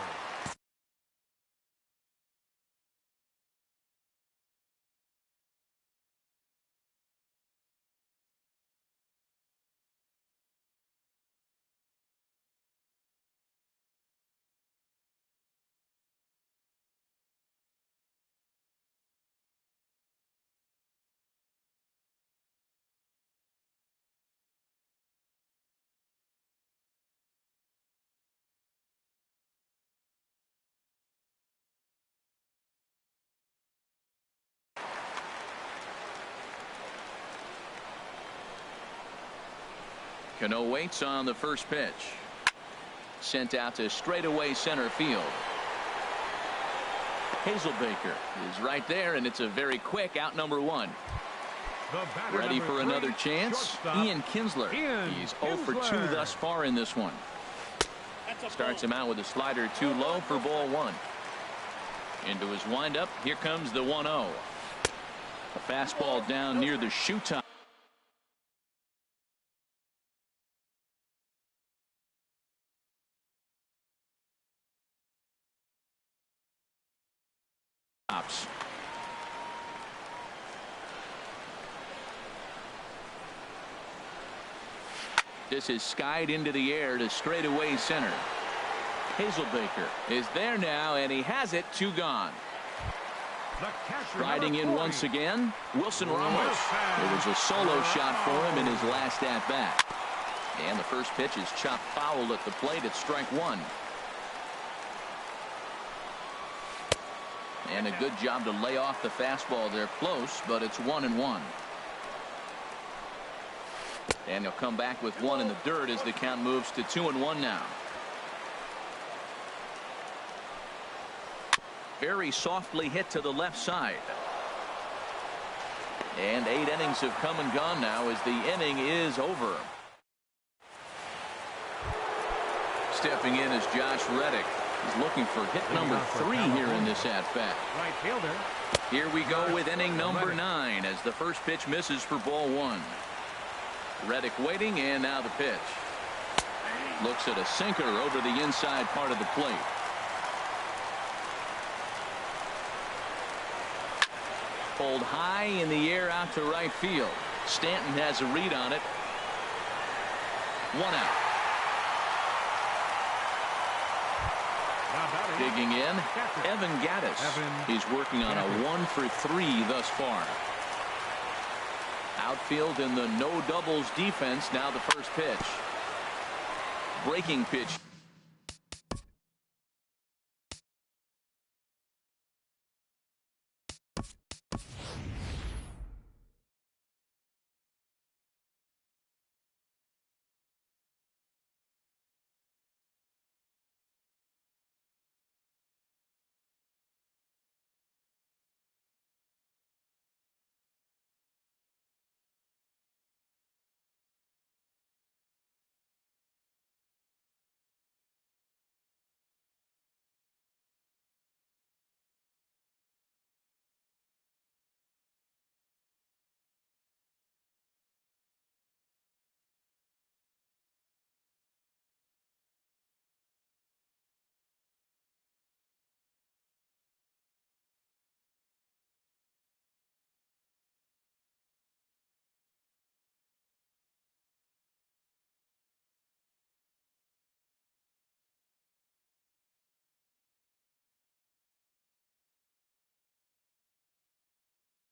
Cano waits on the first pitch. Sent out to straightaway center field. Hazelbaker is right there, and it's a very quick out number 1. Ready for another chance. Ian Kinsler. He's 0-for-2 thus far in this one. Starts him out with a slider too low for ball 1. Into his windup. Here comes the 1-0. A fastball down near the shoe top. Stops. This is skied into the air to straightaway center. Hazelbaker is there now, and he has it. 2 gone. Riding in once again, Wilson Ramos. It was a solo shot for him in his last at-bat. And the first pitch is chopped foul at the plate at strike 1. And a good job to lay off the fastball there close, but it's 1-1. And he'll come back with 1 in the dirt as the count moves to 2-1 now. Very softly hit to the left side. And 8 innings have come and gone now as the inning is over. Stepping in is Josh Reddick. He's looking for hit number 3 here in this at-bat. Right fielder. Here we go with inning number 9 as the first pitch misses for ball 1. Reddick waiting, and now the pitch. Looks at a sinker over the inside part of the plate. Pulled high in the air out to right field. Stanton has a read on it. 1 out. Digging in, Evan Gattis. He's working on a 1 for 3 thus far. Outfield in the no doubles defense. Now the first pitch. Breaking pitch.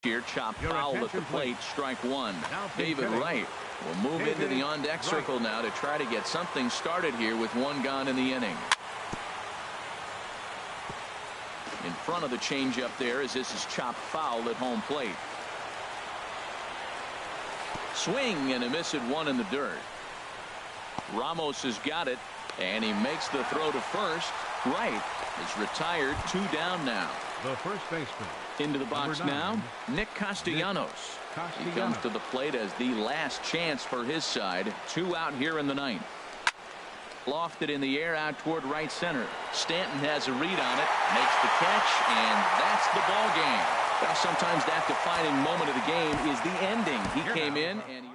Here, chopped foul at the plate, strike 1. David Wright will move into the on-deck circle now to try to get something started here with 1 gone in the inning. In front of the changeup there as this is chopped foul at home plate. Swing and a miss at 1 in the dirt. Ramos has got it, and he makes the throw to first. Wright is retired. 2 down now. The first baseman. Into the box now, Nick Castellanos. He comes to the plate as the last chance for his side. 2 out here in the 9th. Lofted in the air out toward right center. Stanton has a read on it, makes the catch, and that's the ball game. Well, sometimes that defining moment of the game is the ending. He came in and he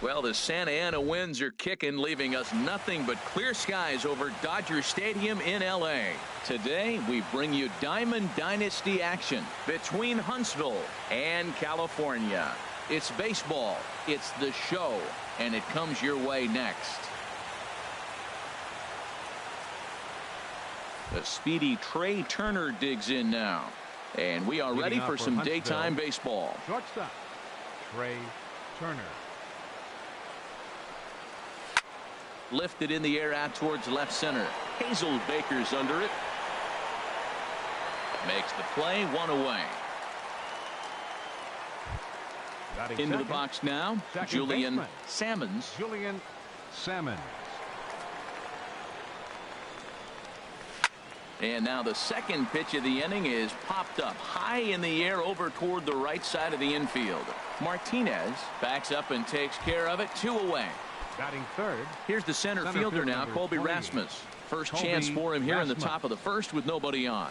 Well, the Santa Ana winds are kicking, leaving us nothing but clear skies over Dodger Stadium in L.A. Today, we bring you Diamond Dynasty action between Huntsville and California. It's baseball, it's the show, and it comes your way next. The speedy Trey Turner digs in now. And we are ready for some daytime baseball. Shortstop, Trey Turner. Lifted in the air out towards left center. Hazelbaker's under it. Makes the play, one away. Into the box now, Julian Sammons. Julian Sammons. And now the second pitch of the inning is popped up high in the air over toward the right side of the infield. Martinez backs up and takes care of it, 2 away. Batting third. Here's the center fielder now, Colby Rasmus. First chance for him here in the top of the first with nobody on.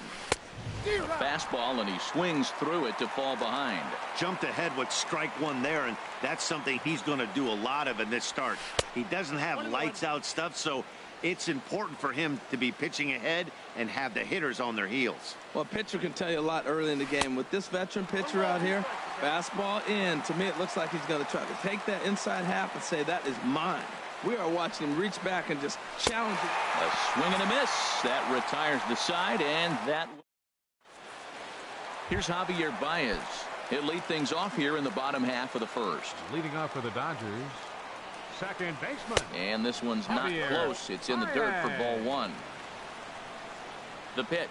A fastball, and he swings through it to fall behind. Jumped ahead with strike one there, and that's something he's going to do a lot of in this start. He doesn't have lights out stuff, so it's important for him to be pitching ahead and have the hitters on their heels. Well, a pitcher can tell you a lot early in the game. With this veteran pitcher out here, fastball in. To me, it looks like he's going to try to take that inside half and say, that is mine. We are watching him reach back and just challenge it. A swing and a miss. That retires the side, and that... Here's Javier Baez. He'll lead things off here in the bottom half of the first. Leading off for the Dodgers, second baseman. And this one's not close. It's in the dirt for ball one. The pitch.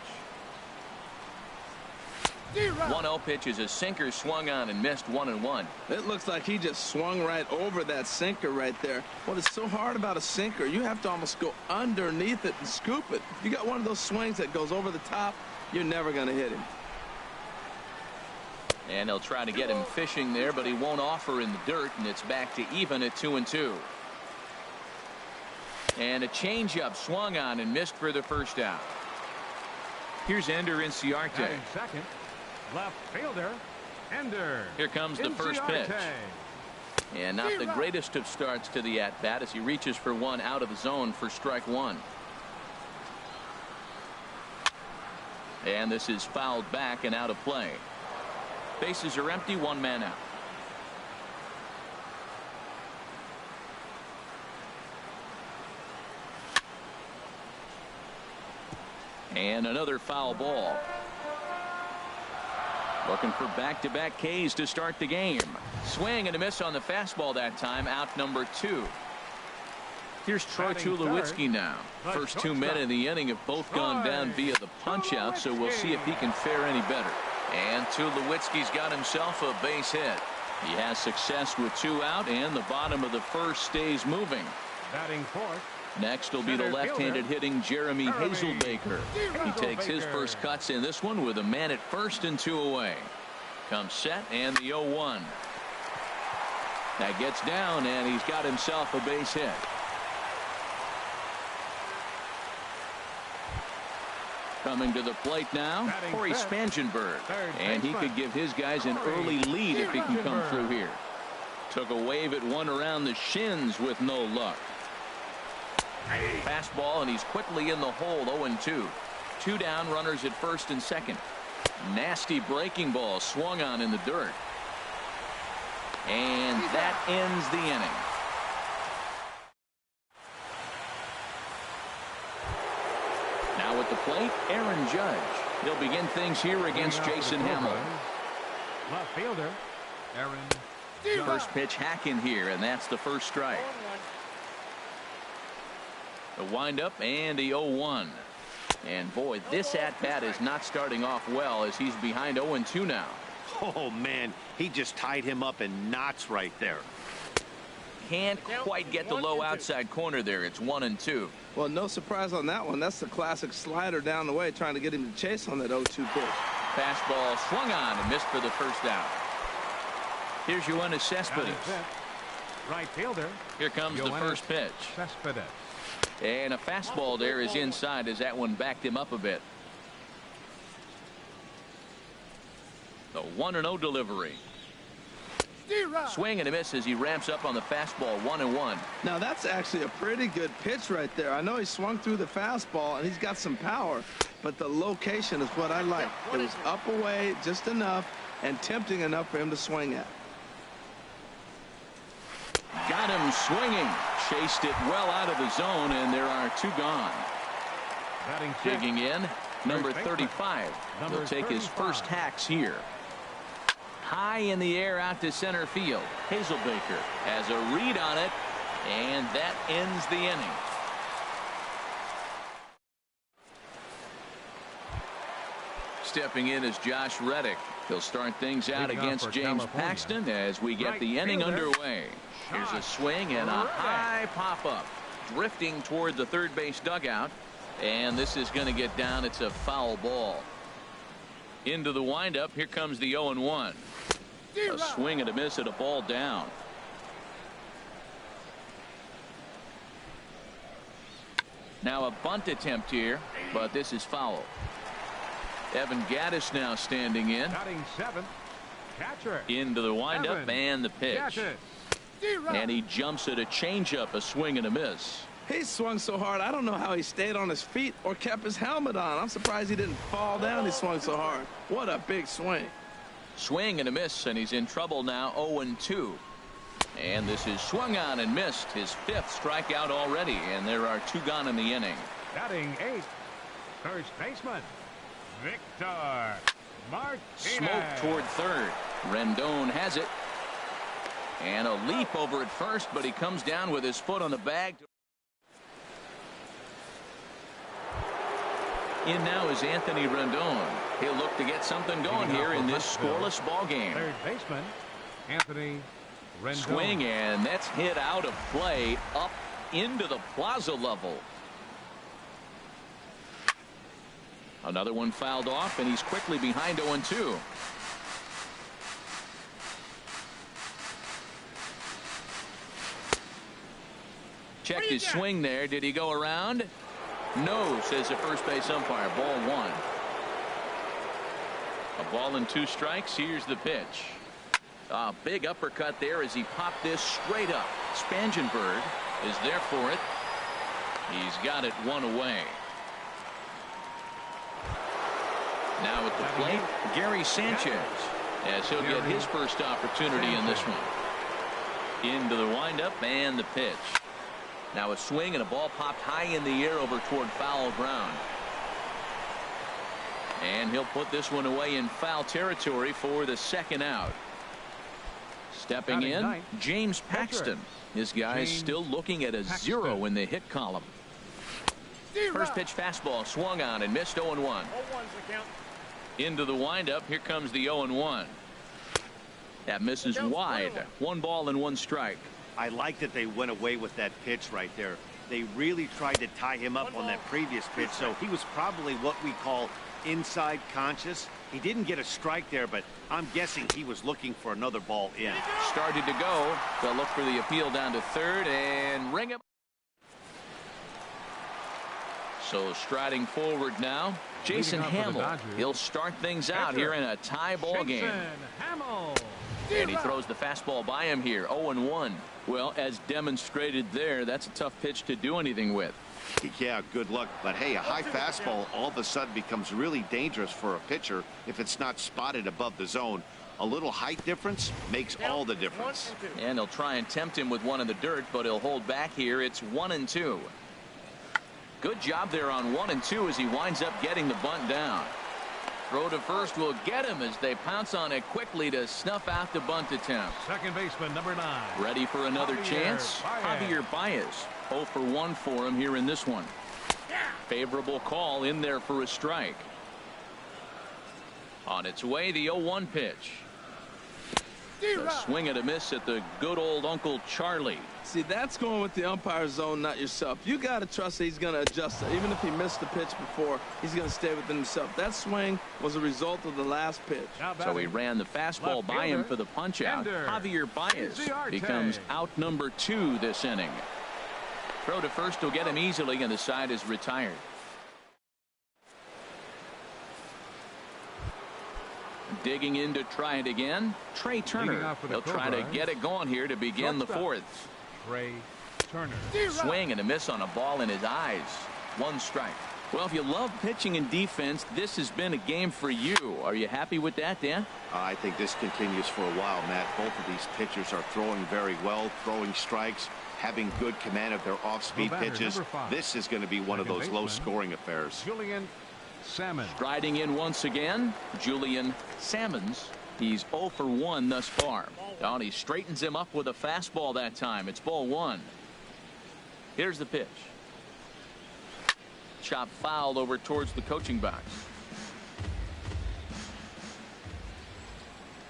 1-0 pitch is a sinker swung on and missed, 1-1. It looks like he just swung right over that sinker right there. What is so hard about a sinker, you have to almost go underneath it and scoop it. If you got one of those swings that goes over the top, you're never going to hit him. And they'll try to get him fishing there, but he won't offer in the dirt, and it's back to even at 2-2. And a changeup swung on and missed for the first out. Here's Ender Inciarte. Second, left fielder, Ender. Here comes the first pitch. And not the greatest of starts to the at-bat as he reaches for one out of the zone for strike one. And this is fouled back and out of play. Bases are empty, 1 man out. And another foul ball. Looking for back-to-back Ks to start the game. Swing and a miss on the fastball that time, out number 2. Here's Troy Tulowitzki now. First 2 men in the inning have both gone down via the punch-out, so we'll see if he can fare any better. And Tulowitzki's got himself a base hit. He has success with 2 out, and the bottom of the first stays moving. Batting fourth. Next will be the left-handed hitting Jeremy Hazelbaker. He takes his first cuts in this one with a man at first and 2 away. Comes set and the 0-1. That gets down, and he's got himself a base hit. Coming to the plate now, Corey Spangenberg. And he could give his guys an early lead if he can come through here. Took a wave at one around the shins with no luck. Fastball, and he's quickly in the hole, 0-2. 2 down, runners at first and second. Nasty breaking ball swung on in the dirt. And that ends the inning. Now at the plate, Aaron Judge. He'll begin things here against Jason Hamill. Left fielder, First pitch hacking here, and that's the first strike. The windup and the 0-1. And boy, this at-bat is not starting off well as he's behind 0-2 now. Oh, man, he just tied him up in knots right there. Can't quite get the low outside corner there. It's 1-2. Well, no surprise on that one. That's the classic slider down the way, trying to get him to chase on that 0-2 pitch. Fastball swung on and missed for the first out. Here's Yoenis Cespedes. Right fielder. Here comes the first pitch. Cespedes. And a fastball there is inside as that one backed him up a bit. The 1-0 delivery. Swing and a miss as he ramps up on the fastball. 1-1. Now that's actually a pretty good pitch right there. I know he swung through the fastball and he's got some power, but the location is what I like. It was up away just enough and tempting enough for him to swing at. Got him swinging. Chased it well out of the zone, and there are two gone. Digging in, number 35. He'll take his first hacks here. High in the air out to center field. Hazelbaker has a read on it, and that ends the inning. Stepping in is Josh Reddick. He'll start things out against James Paxton as we get the inning underway. Here's a swing and a high pop-up. Drifting toward the third base dugout. And this is going to get down. It's a foul ball. Into the windup. Here comes the 0-1. A swing and a miss at a ball down. Now a bunt attempt here, but this is foul. Evan Gaddis now standing in. Batting seventh. Catcher. Into the windup Evan and the pitch. Gaddis. And he jumps at a changeup, a swing and a miss. He swung so hard, I don't know how he stayed on his feet or kept his helmet on. I'm surprised he didn't fall down. He swung so hard. What a big swing. Swing and a miss, and he's in trouble now. 0-2. And this is swung on and missed. His fifth strikeout already, and there are two gone in the inning. Batting eighth. First baseman. Victor Martinez. Smoke toward third. Rendon has it. And a leap over at first, but he comes down with his foot on the bag. In now is Anthony Rendon. He'll look to get something going here in this scoreless ball game. Third baseman Anthony Rendon. Swing, and that's hit out of play up into the plaza level. Another one fouled off, and he's quickly behind 0-2. Checked his swing there. Did he go around? No, says the first base umpire. Ball one. A ball and two strikes. Here's the pitch. A big uppercut there as he popped this straight up. Spangenberg is there for it. He's got it one away. Now at the plate, Gary Sanchez, as he'll get his first opportunity in this one. Into the windup and the pitch. Now a swing and a ball popped high in the air over toward foul ground. And he'll put this one away in foul territory for the second out. Stepping in, James Paxton. This guy's still looking at a 0 in the hit column. First pitch fastball swung on and missed. 0-1. Into the windup. Here comes the 0-1. That misses wide. 1 ball and 1 strike. I like that they went away with that pitch right there. They really tried to tie him up on that previous pitch, so he was probably what we call inside conscious. He didn't get a strike there, but I'm guessing he was looking for another ball in. Started to go. They'll look for the appeal down to third and ring him. So striding forward now, Jason Hamill. He'll start things out here in a tie ball game. And he throws the fastball by him here. 0-1. Well, as demonstrated there, that's a tough pitch to do anything with. Yeah, good luck. But hey, a high fastball all of a sudden becomes really dangerous for a pitcher if it's not spotted above the zone. A little height difference makes all the difference. And they'll try and tempt him with one in the dirt, but he'll hold back here. It's 1-2. Good job there on 1-2 as he winds up getting the bunt down. Throw to first will get him as they pounce on it quickly to snuff out the bunt attempt. Second baseman, number 9. Ready for another chance? Javier Baez. 0 for 1 for him here in this one. Favorable call in there for a strike. On its way, the 0-1 pitch. A swing and a miss at the good old Uncle Charlie. See, that's going with the umpire's zone, not yourself. You got to trust that he's going to adjust it. Even if he missed the pitch before, he's going to stay within himself. That swing was a result of the last pitch. So he ran the fastball by him for the punch-out. Javier Baez becomes out number 2 this inning. Throw to first will get him easily, and the side is retired. Digging in to try it again, Trey Turner. He'll try to get it going here to begin the 4th. Trey Turner. Swing and a miss on a ball in his eyes. 1 strike. Well, if you love pitching and defense, this has been a game for you. Are you happy with that, Dan? I think this continues for a while, Matt. Both of these pitchers are throwing very well, throwing strikes, having good command of their off-speed pitches. This is going to be one of those low-scoring affairs. Julian Salmon. Striding in once again, Julian Salmons. He's 0 for 1 thus far. And he straightens him up with a fastball that time. It's ball 1. Here's the pitch. Chop fouled over towards the coaching box.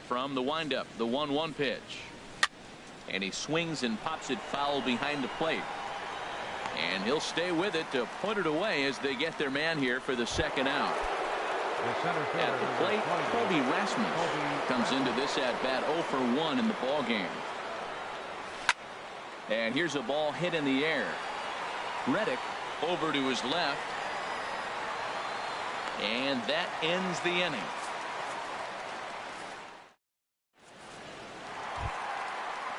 From the windup, the 1-1 pitch. And he swings and pops it foul behind the plate. And he'll stay with it to put it away as they get their man here for the 2nd out. At the plate, Colby Rasmus comes into this at-bat 0 for 1 in the ball game. And here's a ball hit in the air. Reddick over to his left. And that ends the inning.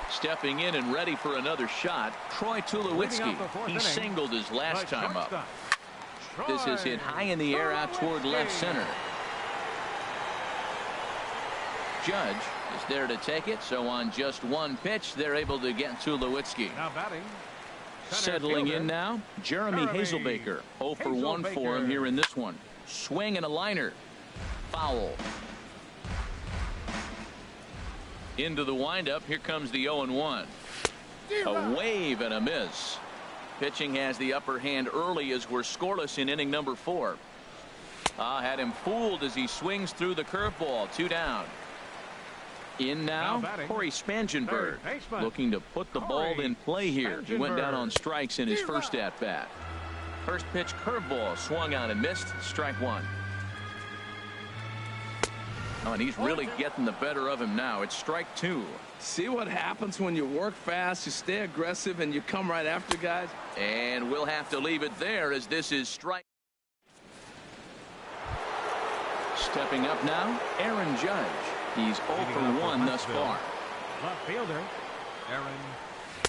Stepping in and ready for another shot, Troy Tulowitzki. He singled his last time up. This is hit high in the air out toward left center. Judge is there to take it, so on just 1 pitch, they're able to get Tulowitzki. Now batting. Settling in now, Jeremy Hazelbaker. 0 for 1 for him here in this one. Swing and a liner. Foul. Into the windup. Here comes the 0-1. A wave and a miss. Pitching has the upper hand early as we're scoreless in inning number 4. Had him fooled as he swings through the curveball. 2 down. In now, Corey Spangenberg looking to put the ball in play here. He went down on strikes in his first at-bat. First pitch curveball swung on and missed. Strike 1. Oh, and he's really getting the better of him now. It's strike 2. See what happens when you work fast, you stay aggressive, and you come right after guys? And we'll have to leave it there as this is strike. Stepping up now, Aaron Judge. He's 0 for 1 thus far. Left fielder, Aaron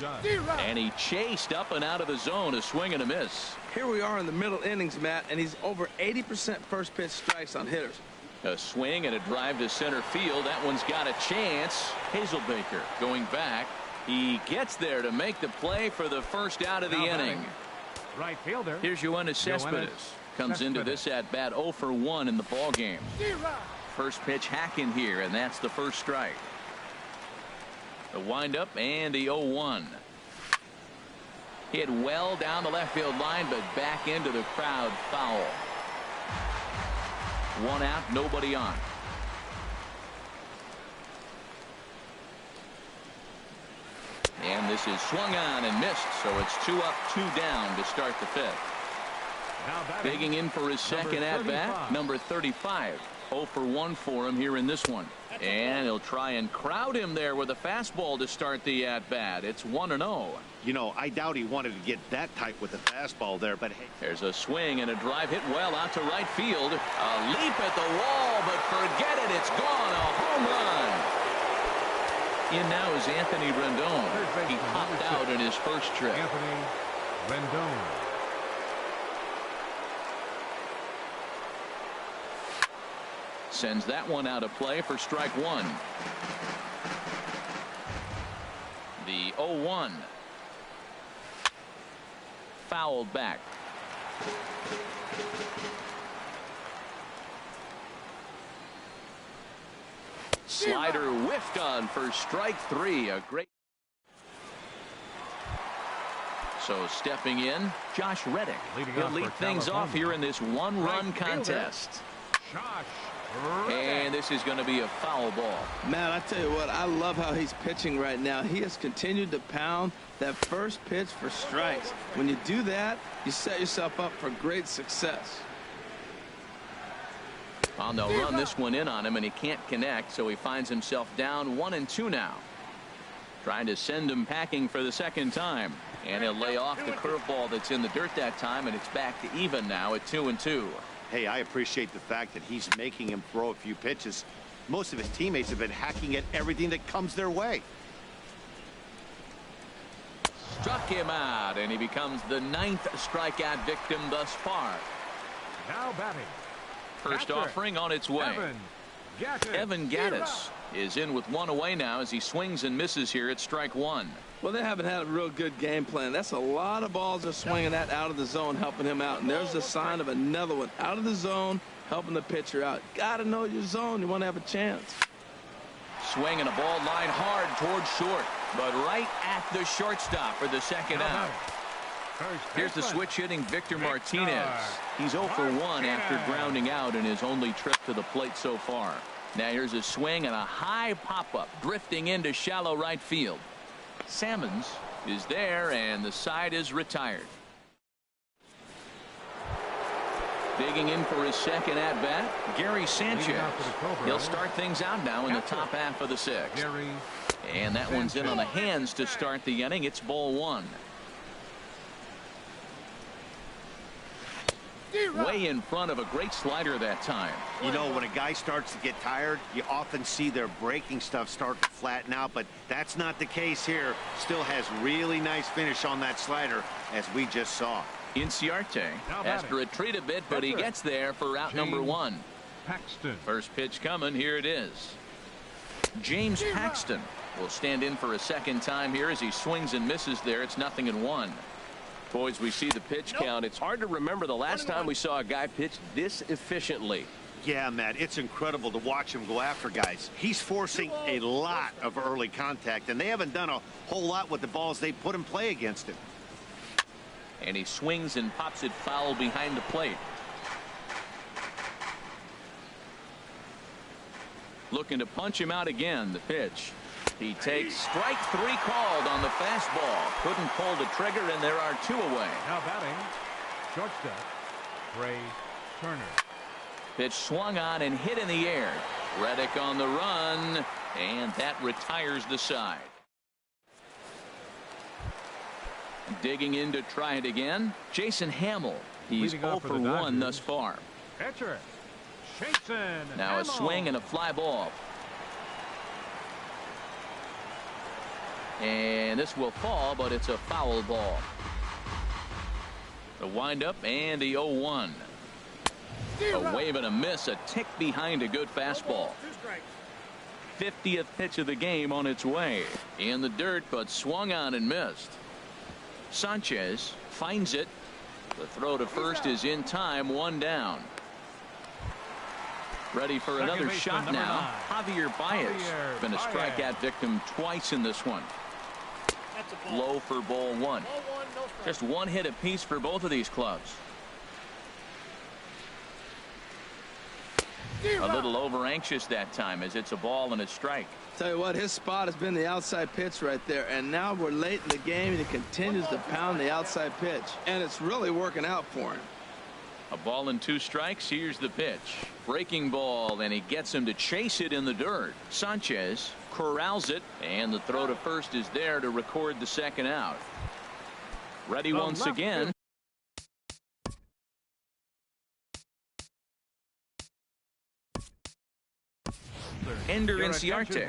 Judge. And he chased up and out of the zone, a swing and a miss. Here we are in the middle innings, Matt, and he's over 80% first pitch strikes on hitters. A swing and a drive to center field. That one's got a chance. Hazelbaker going back. He gets there to make the play for the first out of the inning. Right fielder. Here's Yoenis Cespedes. Comes into this at bat 0 for 1 in the ball game. First pitch hacking here, and that's the first strike. The windup and the 0-1. Hit well down the left field line, but back into the crowd. Foul. 1 out, nobody on. And this is swung on and missed, so it's 2 up, 2 down to start the 5th. Digging in for his second at-bat, number 35. 0 for 1 for him here in this one. And he'll try and crowd him there with a fastball to start the at-bat. It's 1-0. You know, I doubt he wanted to get that tight with the fastball there, but hey. There's a swing and a drive hit well out to right field. A leap at the wall, but forget it. It's gone. A home run. In now is Anthony Rendon. He popped out in his first trip. Anthony Rendon. Sends that one out of play for strike 1. The 0-1. Fouled back. Slider whiffed on for strike 3. A great. So stepping in, Josh Reddick. He'll lead things off here in this one-run contest. And this is going to be a foul ball. Man, I tell you what, I love how he's pitching right now. He has continued to pound that first pitch for strikes. When you do that, you set yourself up for great success. On the run this one in on him, and he can't connect, so he finds himself down 1-2 now. Trying to send him packing for the second time. And he'll lay off the curveball that's in the dirt that time, and it's back to even now at 2-2. Hey, I appreciate the fact that he's making him throw a few pitches. Most of his teammates have been hacking at everything that comes their way. Struck him out, and he becomes the 9th strikeout victim thus far. Now batting. First offering on its way. Evan Gattis is in with one away now as he swings and misses here at strike 1. Well, they haven't had a real good game plan. That's a lot of balls they're swinging at out of the zone, helping him out. And there's the sign of another one out of the zone, helping the pitcher out. Got to know your zone. You want to have a chance. Swinging a ball line hard towards short, but right at the shortstop for the second out. Here's the switch hitting Victor Martinez. He's 0 for 1 after grounding out in his only trip to the plate so far. Now here's a swing and a high pop-up drifting into shallow right field. Salmons is there, and the side is retired. Digging in for his second at-bat, Gary Sanchez. He'll start things out now in the top half of the 6th. And that one's in on the hands to start the inning. It's ball 1. Way in front of a great slider that time. You know, when a guy starts to get tired, you often see their breaking stuff start to flatten out, but that's not the case here. Still has really nice finish on that slider, as we just saw. Inciarte has to retreat a bit, but he gets there for out number 1. Paxton. First pitch coming. Here it is. James Paxton will stand in for a second time here as he swings and misses there. It's 0-1. Boys, we see the pitch count. It's hard to remember the last time we saw a guy pitch this efficiently. Yeah, Matt, it's incredible to watch him go after guys. He's forcing a lot of early contact, and they haven't done a whole lot with the balls they put in play against him. And he swings and pops it foul behind the plate. Looking to punch him out again. The pitch. He takes strike 3 called on the fastball. Couldn't pull the trigger, and there are 2 away. Now batting, shortstop, Ray Turner. Pitch swung on and hit in the air. Reddick on the run, and that retires the side. Digging in to try it again, Jason Hamill. He's 0 for 1 thus far. Catcher, Jason now a swing and a fly ball. And this will fall, but it's a foul ball. The windup and the 0-1. A wave and a miss, a tick behind a good fastball. 50th pitch of the game on its way. In the dirt, but swung on and missed. Sanchez finds it. The throw to first is in time, 1 down. Ready for another shot now. Javier Baez been a strikeout victim twice in this one. Low for ball 1. Just 1 hit apiece for both of these clubs. A little over anxious that time as it's a ball and a strike. Tell you what, his spot has been the outside pitch right there, and now we're late in the game and he continues to pound the outside pitch, and it's really working out for him. A ball and 2 strikes. Here's the pitch. Breaking ball, and he gets him to chase it in the dirt. Sanchez corrals it, and the throw to first is there to record the second out. Ready once again. Ender Inciarte.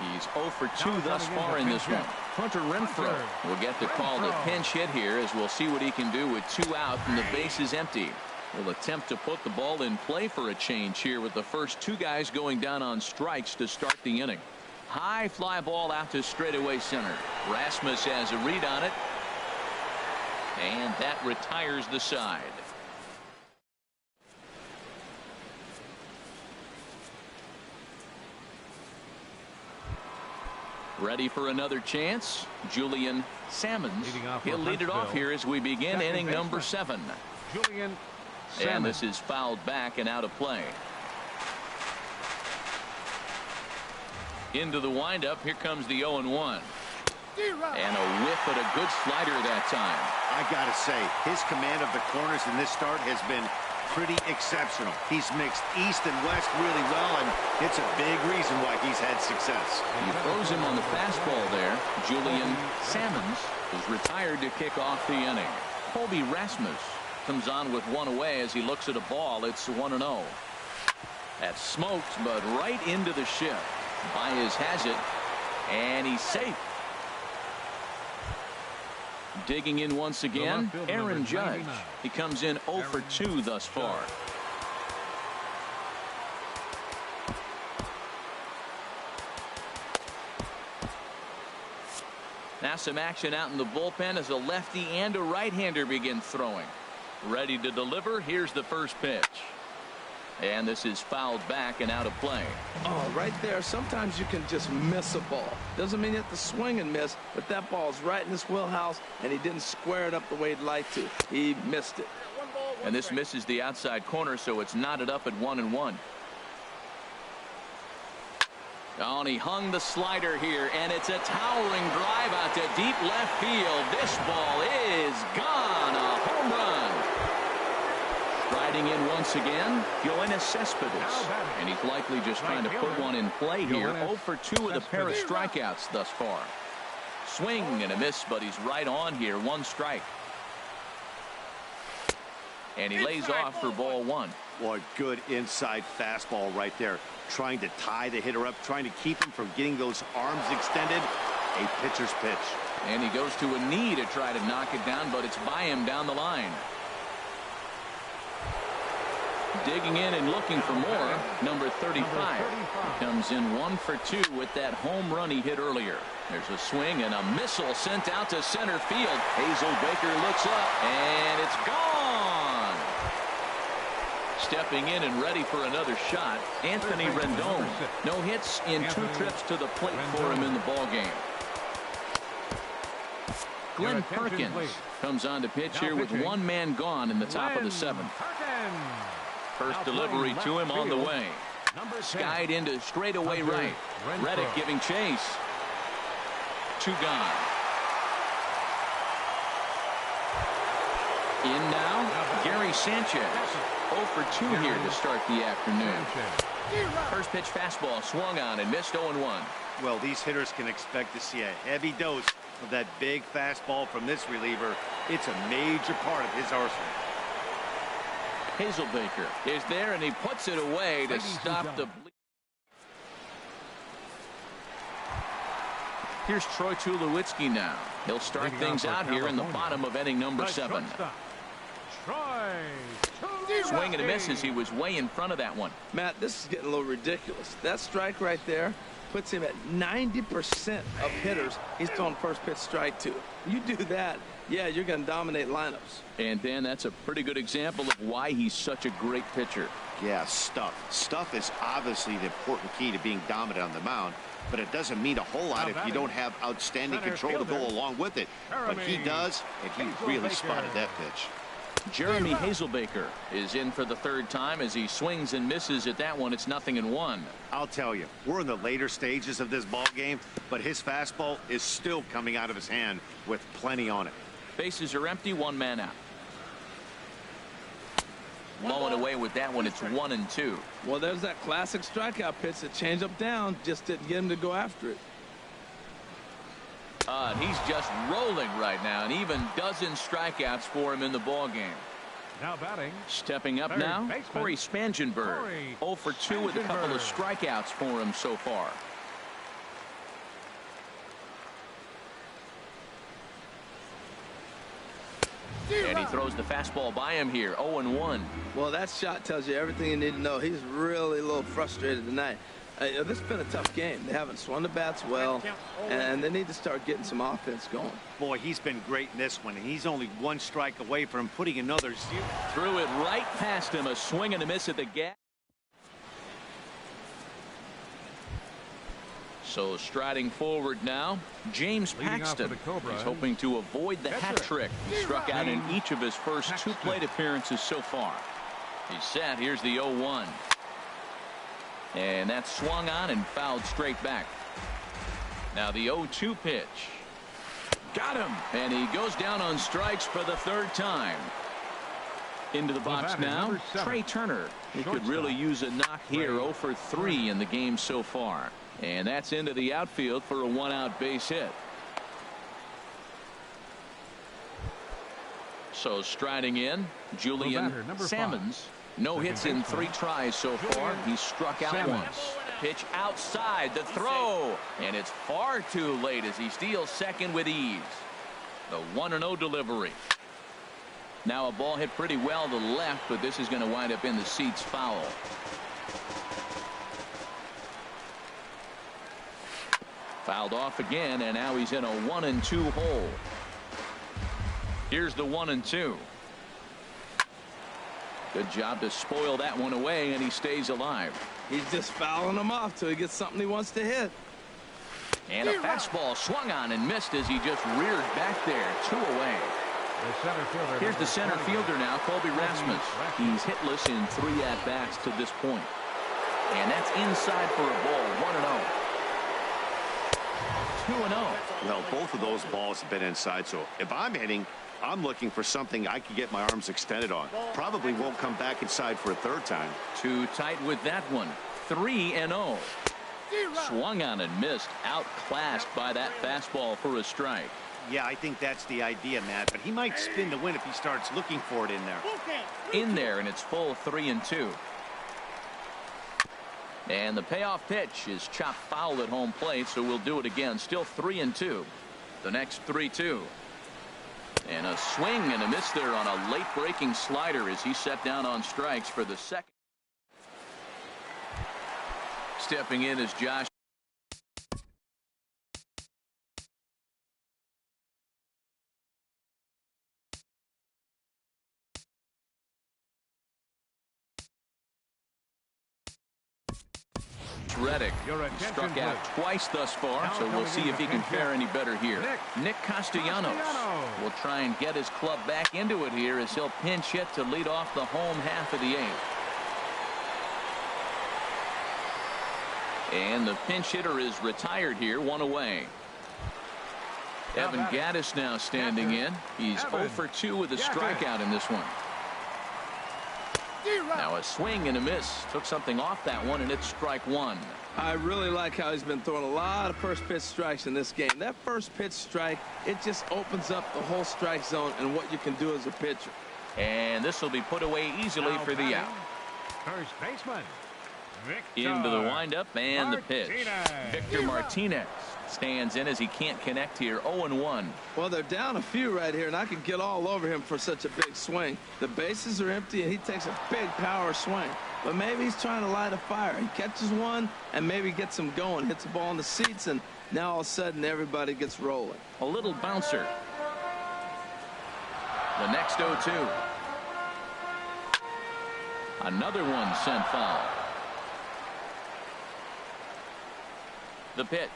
He's 0 for 2 thus far in this one. Hunter Renfroe will get the call to pinch hit here, as we'll see what he can do with 2 out and the base is empty. Will attempt to put the ball in play for a change here with the first 2 guys going down on strikes to start the inning. High fly ball out to straightaway center. Rasmus has a read on it, and that retires the side. Ready for another chance. Julian Salmons. He'll lead it off here as we begin inning number 7. Julian Salmons. And this is fouled back and out of play. Into the windup. Here comes the 0-1. And a whiff at a good slider that time. I gotta say, his command of the corners in this start has been pretty exceptional. He's mixed east and west really well, and it's a big reason why he's had success. He throws him on the fastball there. Julian Salmons is retired to kick off the inning. Colby Rasmus comes on with one away as he looks at a ball. It's 1-0. That's smoked, but right into the shift. Baez has it, and he's safe. Digging in once again, Aaron Judge. He comes in 0 for 2 thus far. Now some action out in the bullpen as a lefty and a right-hander begin throwing. Ready to deliver. Here's the first pitch. And this is fouled back and out of play. Oh, right there. Sometimes you can just miss a ball. Doesn't mean you have to swing and miss, but that ball's right in his wheelhouse, and he didn't square it up the way he'd like to. He missed it. And this misses the outside corner, so it's knotted up at 1-1. Oh, and he hung the slider here, and it's a towering drive out to deep left field. This ball is gone. A home run. Riding in once again, Yoenis Cespedes. And he's likely just trying to put one in play here. 0 for 2 with a pair of strikeouts thus far. Swing and a miss, but he's right on here. 1 strike. And he lays off for ball 1. Boy, good inside fastball right there. Trying to tie the hitter up, trying to keep him from getting those arms extended. A pitcher's pitch. And he goes to a knee to try to knock it down, but it's by him down the line. Digging in and looking for more, number 35. Comes in 1 for 2 with that home run he hit earlier. There's a swing and a missile sent out to center field. Hazelbaker looks up, and it's gone. Stepping in and ready for another shot, Anthony Rendon. No hits in 2 trips to the plate for him in the ballgame. Glenn Perkins comes on to pitch here with 1 man gone in the top of the 7th. First delivery to him on the way. Skied into straightaway right. Reddick giving chase. 2 gone. In now, Gary Sanchez. 0 for 2 here to start the afternoon. First pitch fastball swung on and missed 0-1. Well, these hitters can expect to see a heavy dose of that big fastball from this reliever. It's a major part of his arsenal. Hazelbaker is there, and he puts it away to stop the. Here's Troy Tulowitzki now. He'll start things out here in the bottom of inning number 7. Swing and a miss as he was way in front of that one. Matt, this is getting a little ridiculous. That strike right there puts him at 90% of hitters he's throwing first pitch strike to. You do that, yeah, you're going to dominate lineups. And Dan, that's a pretty good example of why he's such a great pitcher. Yeah, stuff. Stuff is obviously the important key to being dominant on the mound, but it doesn't mean a whole lot if you don't have outstanding control to go along with it. But he does, and he really spotted that pitch. Jeremy Hazelbaker is in for the 3rd time as he swings and misses at that one. It's 0-1. I'll tell you, we're in the later stages of this ball game, but his fastball is still coming out of his hand with plenty on it. Bases are empty, 1 man out. Low and away with that one. It's 1-2. Well, there's that classic strikeout pitch that changed up down, just didn't get him to go after it. And he's just rolling right now, and even dozen strikeouts for him in the ball game. Now batting. Stepping up now, Corey Spangenberg. 0 for 2 with a couple of strikeouts for him so far. And he throws the fastball by him here. 0-1. Well, that shot tells you everything you need to know. He's really a little frustrated tonight. This has been a tough game. They haven't swung the bats well, and they need to start getting some offense going. Boy, he's been great in this one, and he's only 1 strike away from putting another 0. Threw it right past him. A swing and a miss at the gap. So striding forward now, James Paxton. He's hoping to avoid the hat trick. He struck out in each of his first 2 plate appearances so far. He's set. Here's the 0-1. And that's swung on and fouled straight back. Now the 0-2 pitch. Got him. And he goes down on strikes for the 3rd time. Into the box now, Trey Turner. He could really use a knock here. 0 for 3 in the game so far. And that's into the outfield for a 1-out base hit. So striding in, Julian Salmons. No hits in 3 tries so far. He's struck out once. Pitch outside, the throw. And it's far too late as he steals second with ease. The 1-0 delivery. Now a ball hit pretty well to the left, but this is going to wind up in the seats foul. Fouled off again, and now he's in a 1-2 hole. Here's the 1-2. Good job to spoil that one away, and he stays alive. He's just fouling him off till he gets something he wants to hit. And a fastball swung on and missed as he just reared back there. 2 away. Here's the center fielder now, Colby Rasmus. He's hitless in 3 at-bats to this point. And that's inside for a ball. 1-0. 2-0. Well, both of those balls have been inside, so if I'm hitting, I'm looking for something I can get my arms extended on. Probably won't come back inside for a 3rd time. Too tight with that one. 3-0. Swung on and missed. Outclassed by that fastball for a strike. Yeah, I think that's the idea, Matt, but he might spin the win if he starts looking for it in there. In there, and it's full 3-2. And the payoff pitch is chopped foul at home plate, so we'll do it again. Still 3-2. The next 3-2. And a swing and a miss there on a late breaking slider as he set down on strikes for the second. Stepping in is Josh. Reddick struck out twice thus far, so we'll see if he can fare any better here. Nick Castellanos will try and get his club back into it here as he'll pinch hit to lead off the home half of the 8th. And the pinch hitter is retired here, 1 away. Evan Gattis now standing in. He's 0 for 2 with a strikeout in this one. Now a swing and a miss. Took something off that one, and it's strike 1. I really like how he's been throwing a lot of first pitch strikes in this game. That first pitch strike, it just opens up the whole strike zone and what you can do as a pitcher. And this will be put away easily for the out. First baseman. Into the windup and the pitch. Victor Martinez stands in as he can't connect here. 0-1. Well, they're down a few right here, and I can get all over him for such a big swing. The bases are empty, and he takes a big power swing. But maybe he's trying to light a fire. He catches one and maybe gets him going, hits the ball in the seats, and now all of a sudden everybody gets rolling. A little bouncer. The next 0-2. Another one sent foul. The pitch.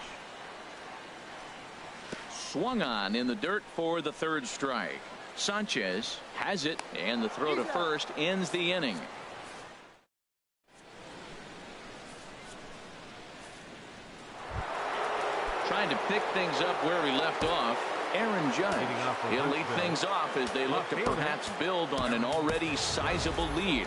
Swung on in the dirt for the 3rd strike. Sanchez has it, and the throw to first ends the inning. Trying to pick things up where he left off. Aaron Judge. He'll lead things off as they look to perhaps build on an already sizable lead.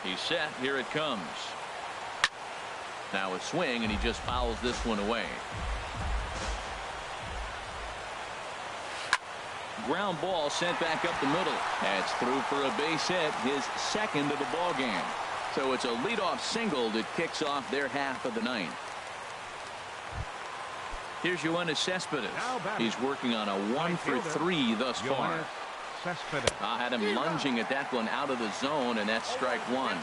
He's set. Here it comes. Now a swing, and he just fouls this one away. Ground ball sent back up the middle. That's through for a base hit, his second of the ball game. So it's a leadoff single that kicks off their half of the ninth. Here's Yoenis Cespedes. He's working on a 1-for-3 thus far. I had him lunging at that one out of the zone, and that's strike one.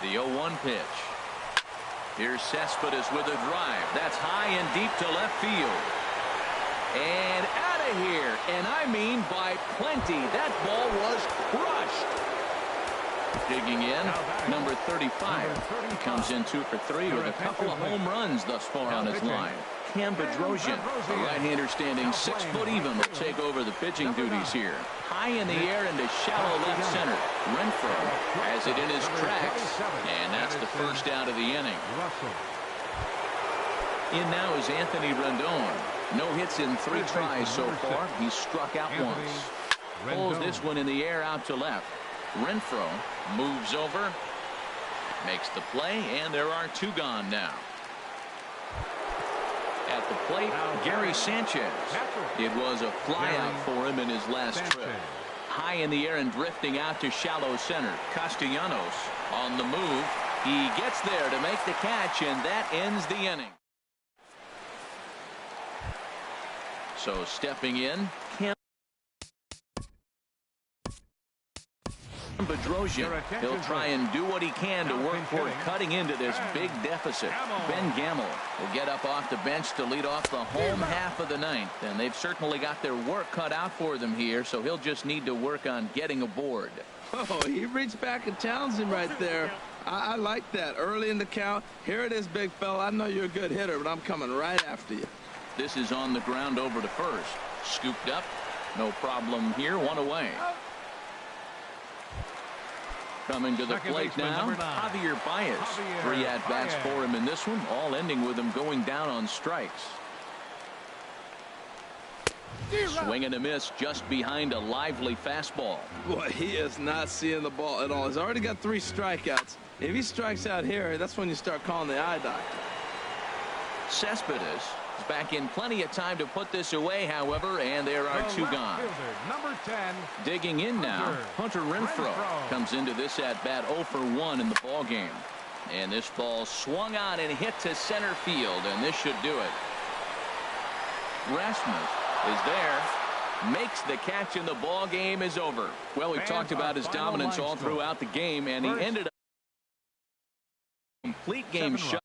The 0-1 pitch. Here's Cespedes with a drive. That's high and deep to left field. And out of here. And I mean by plenty. That ball was crushed. Digging in, number 35. He comes in 2 for 3 with a couple of home runs thus far on his line. Cam Bedrosian, a right-hander standing 6 foot even, will take over the pitching duties here. High in the air into shallow left center. Renfroe has it in his tracks, and that's the first out of the inning. In now is Anthony Rendon. No hits in 3 tries so far. He's struck out once. Pulls this one in the air out to left. Renfroe moves over, makes the play, and there are 2 gone now. At the plate, Gary Sanchez. It was a flyout for him in his last trip. High in the air and drifting out to shallow center. Castellanos on the move. He gets there to make the catch, and that ends the inning. So stepping in, Cam Bedrosian. He'll try and do what he can to work toward cutting into this big deficit. Ben Gamble will get up off the bench to lead off the home half of the ninth, and they've certainly got their work cut out for them here, so he'll just need to work on getting aboard. Oh, he reached back and challenged him right there. I like that. Early in the count. Here it is, big fella. I know you're a good hitter, but I'm coming right after you. This is on the ground over to first. Scooped up. No problem here. 1 away. Coming to the plate now, Javier Baez. 3 at-bats for him in this one, all ending with him going down on strikes. Swing and a miss just behind a lively fastball. Boy, he is not seeing the ball at all. He's already got 3 strikeouts. If he strikes out here, that's when you start calling the eye doctor. Cespedes is back in plenty of time to put this away, however, and there are 2 gone. Number 10. Digging in now, Hunter Renfroe comes into this at-bat 0 for 1 in the ball game. And this ball swung on and hit to center field, and this should do it. Rasmus is there, makes the catch, and the ball game is over. Well, we talked about his dominance all throughout the game, and he ended up complete game shot.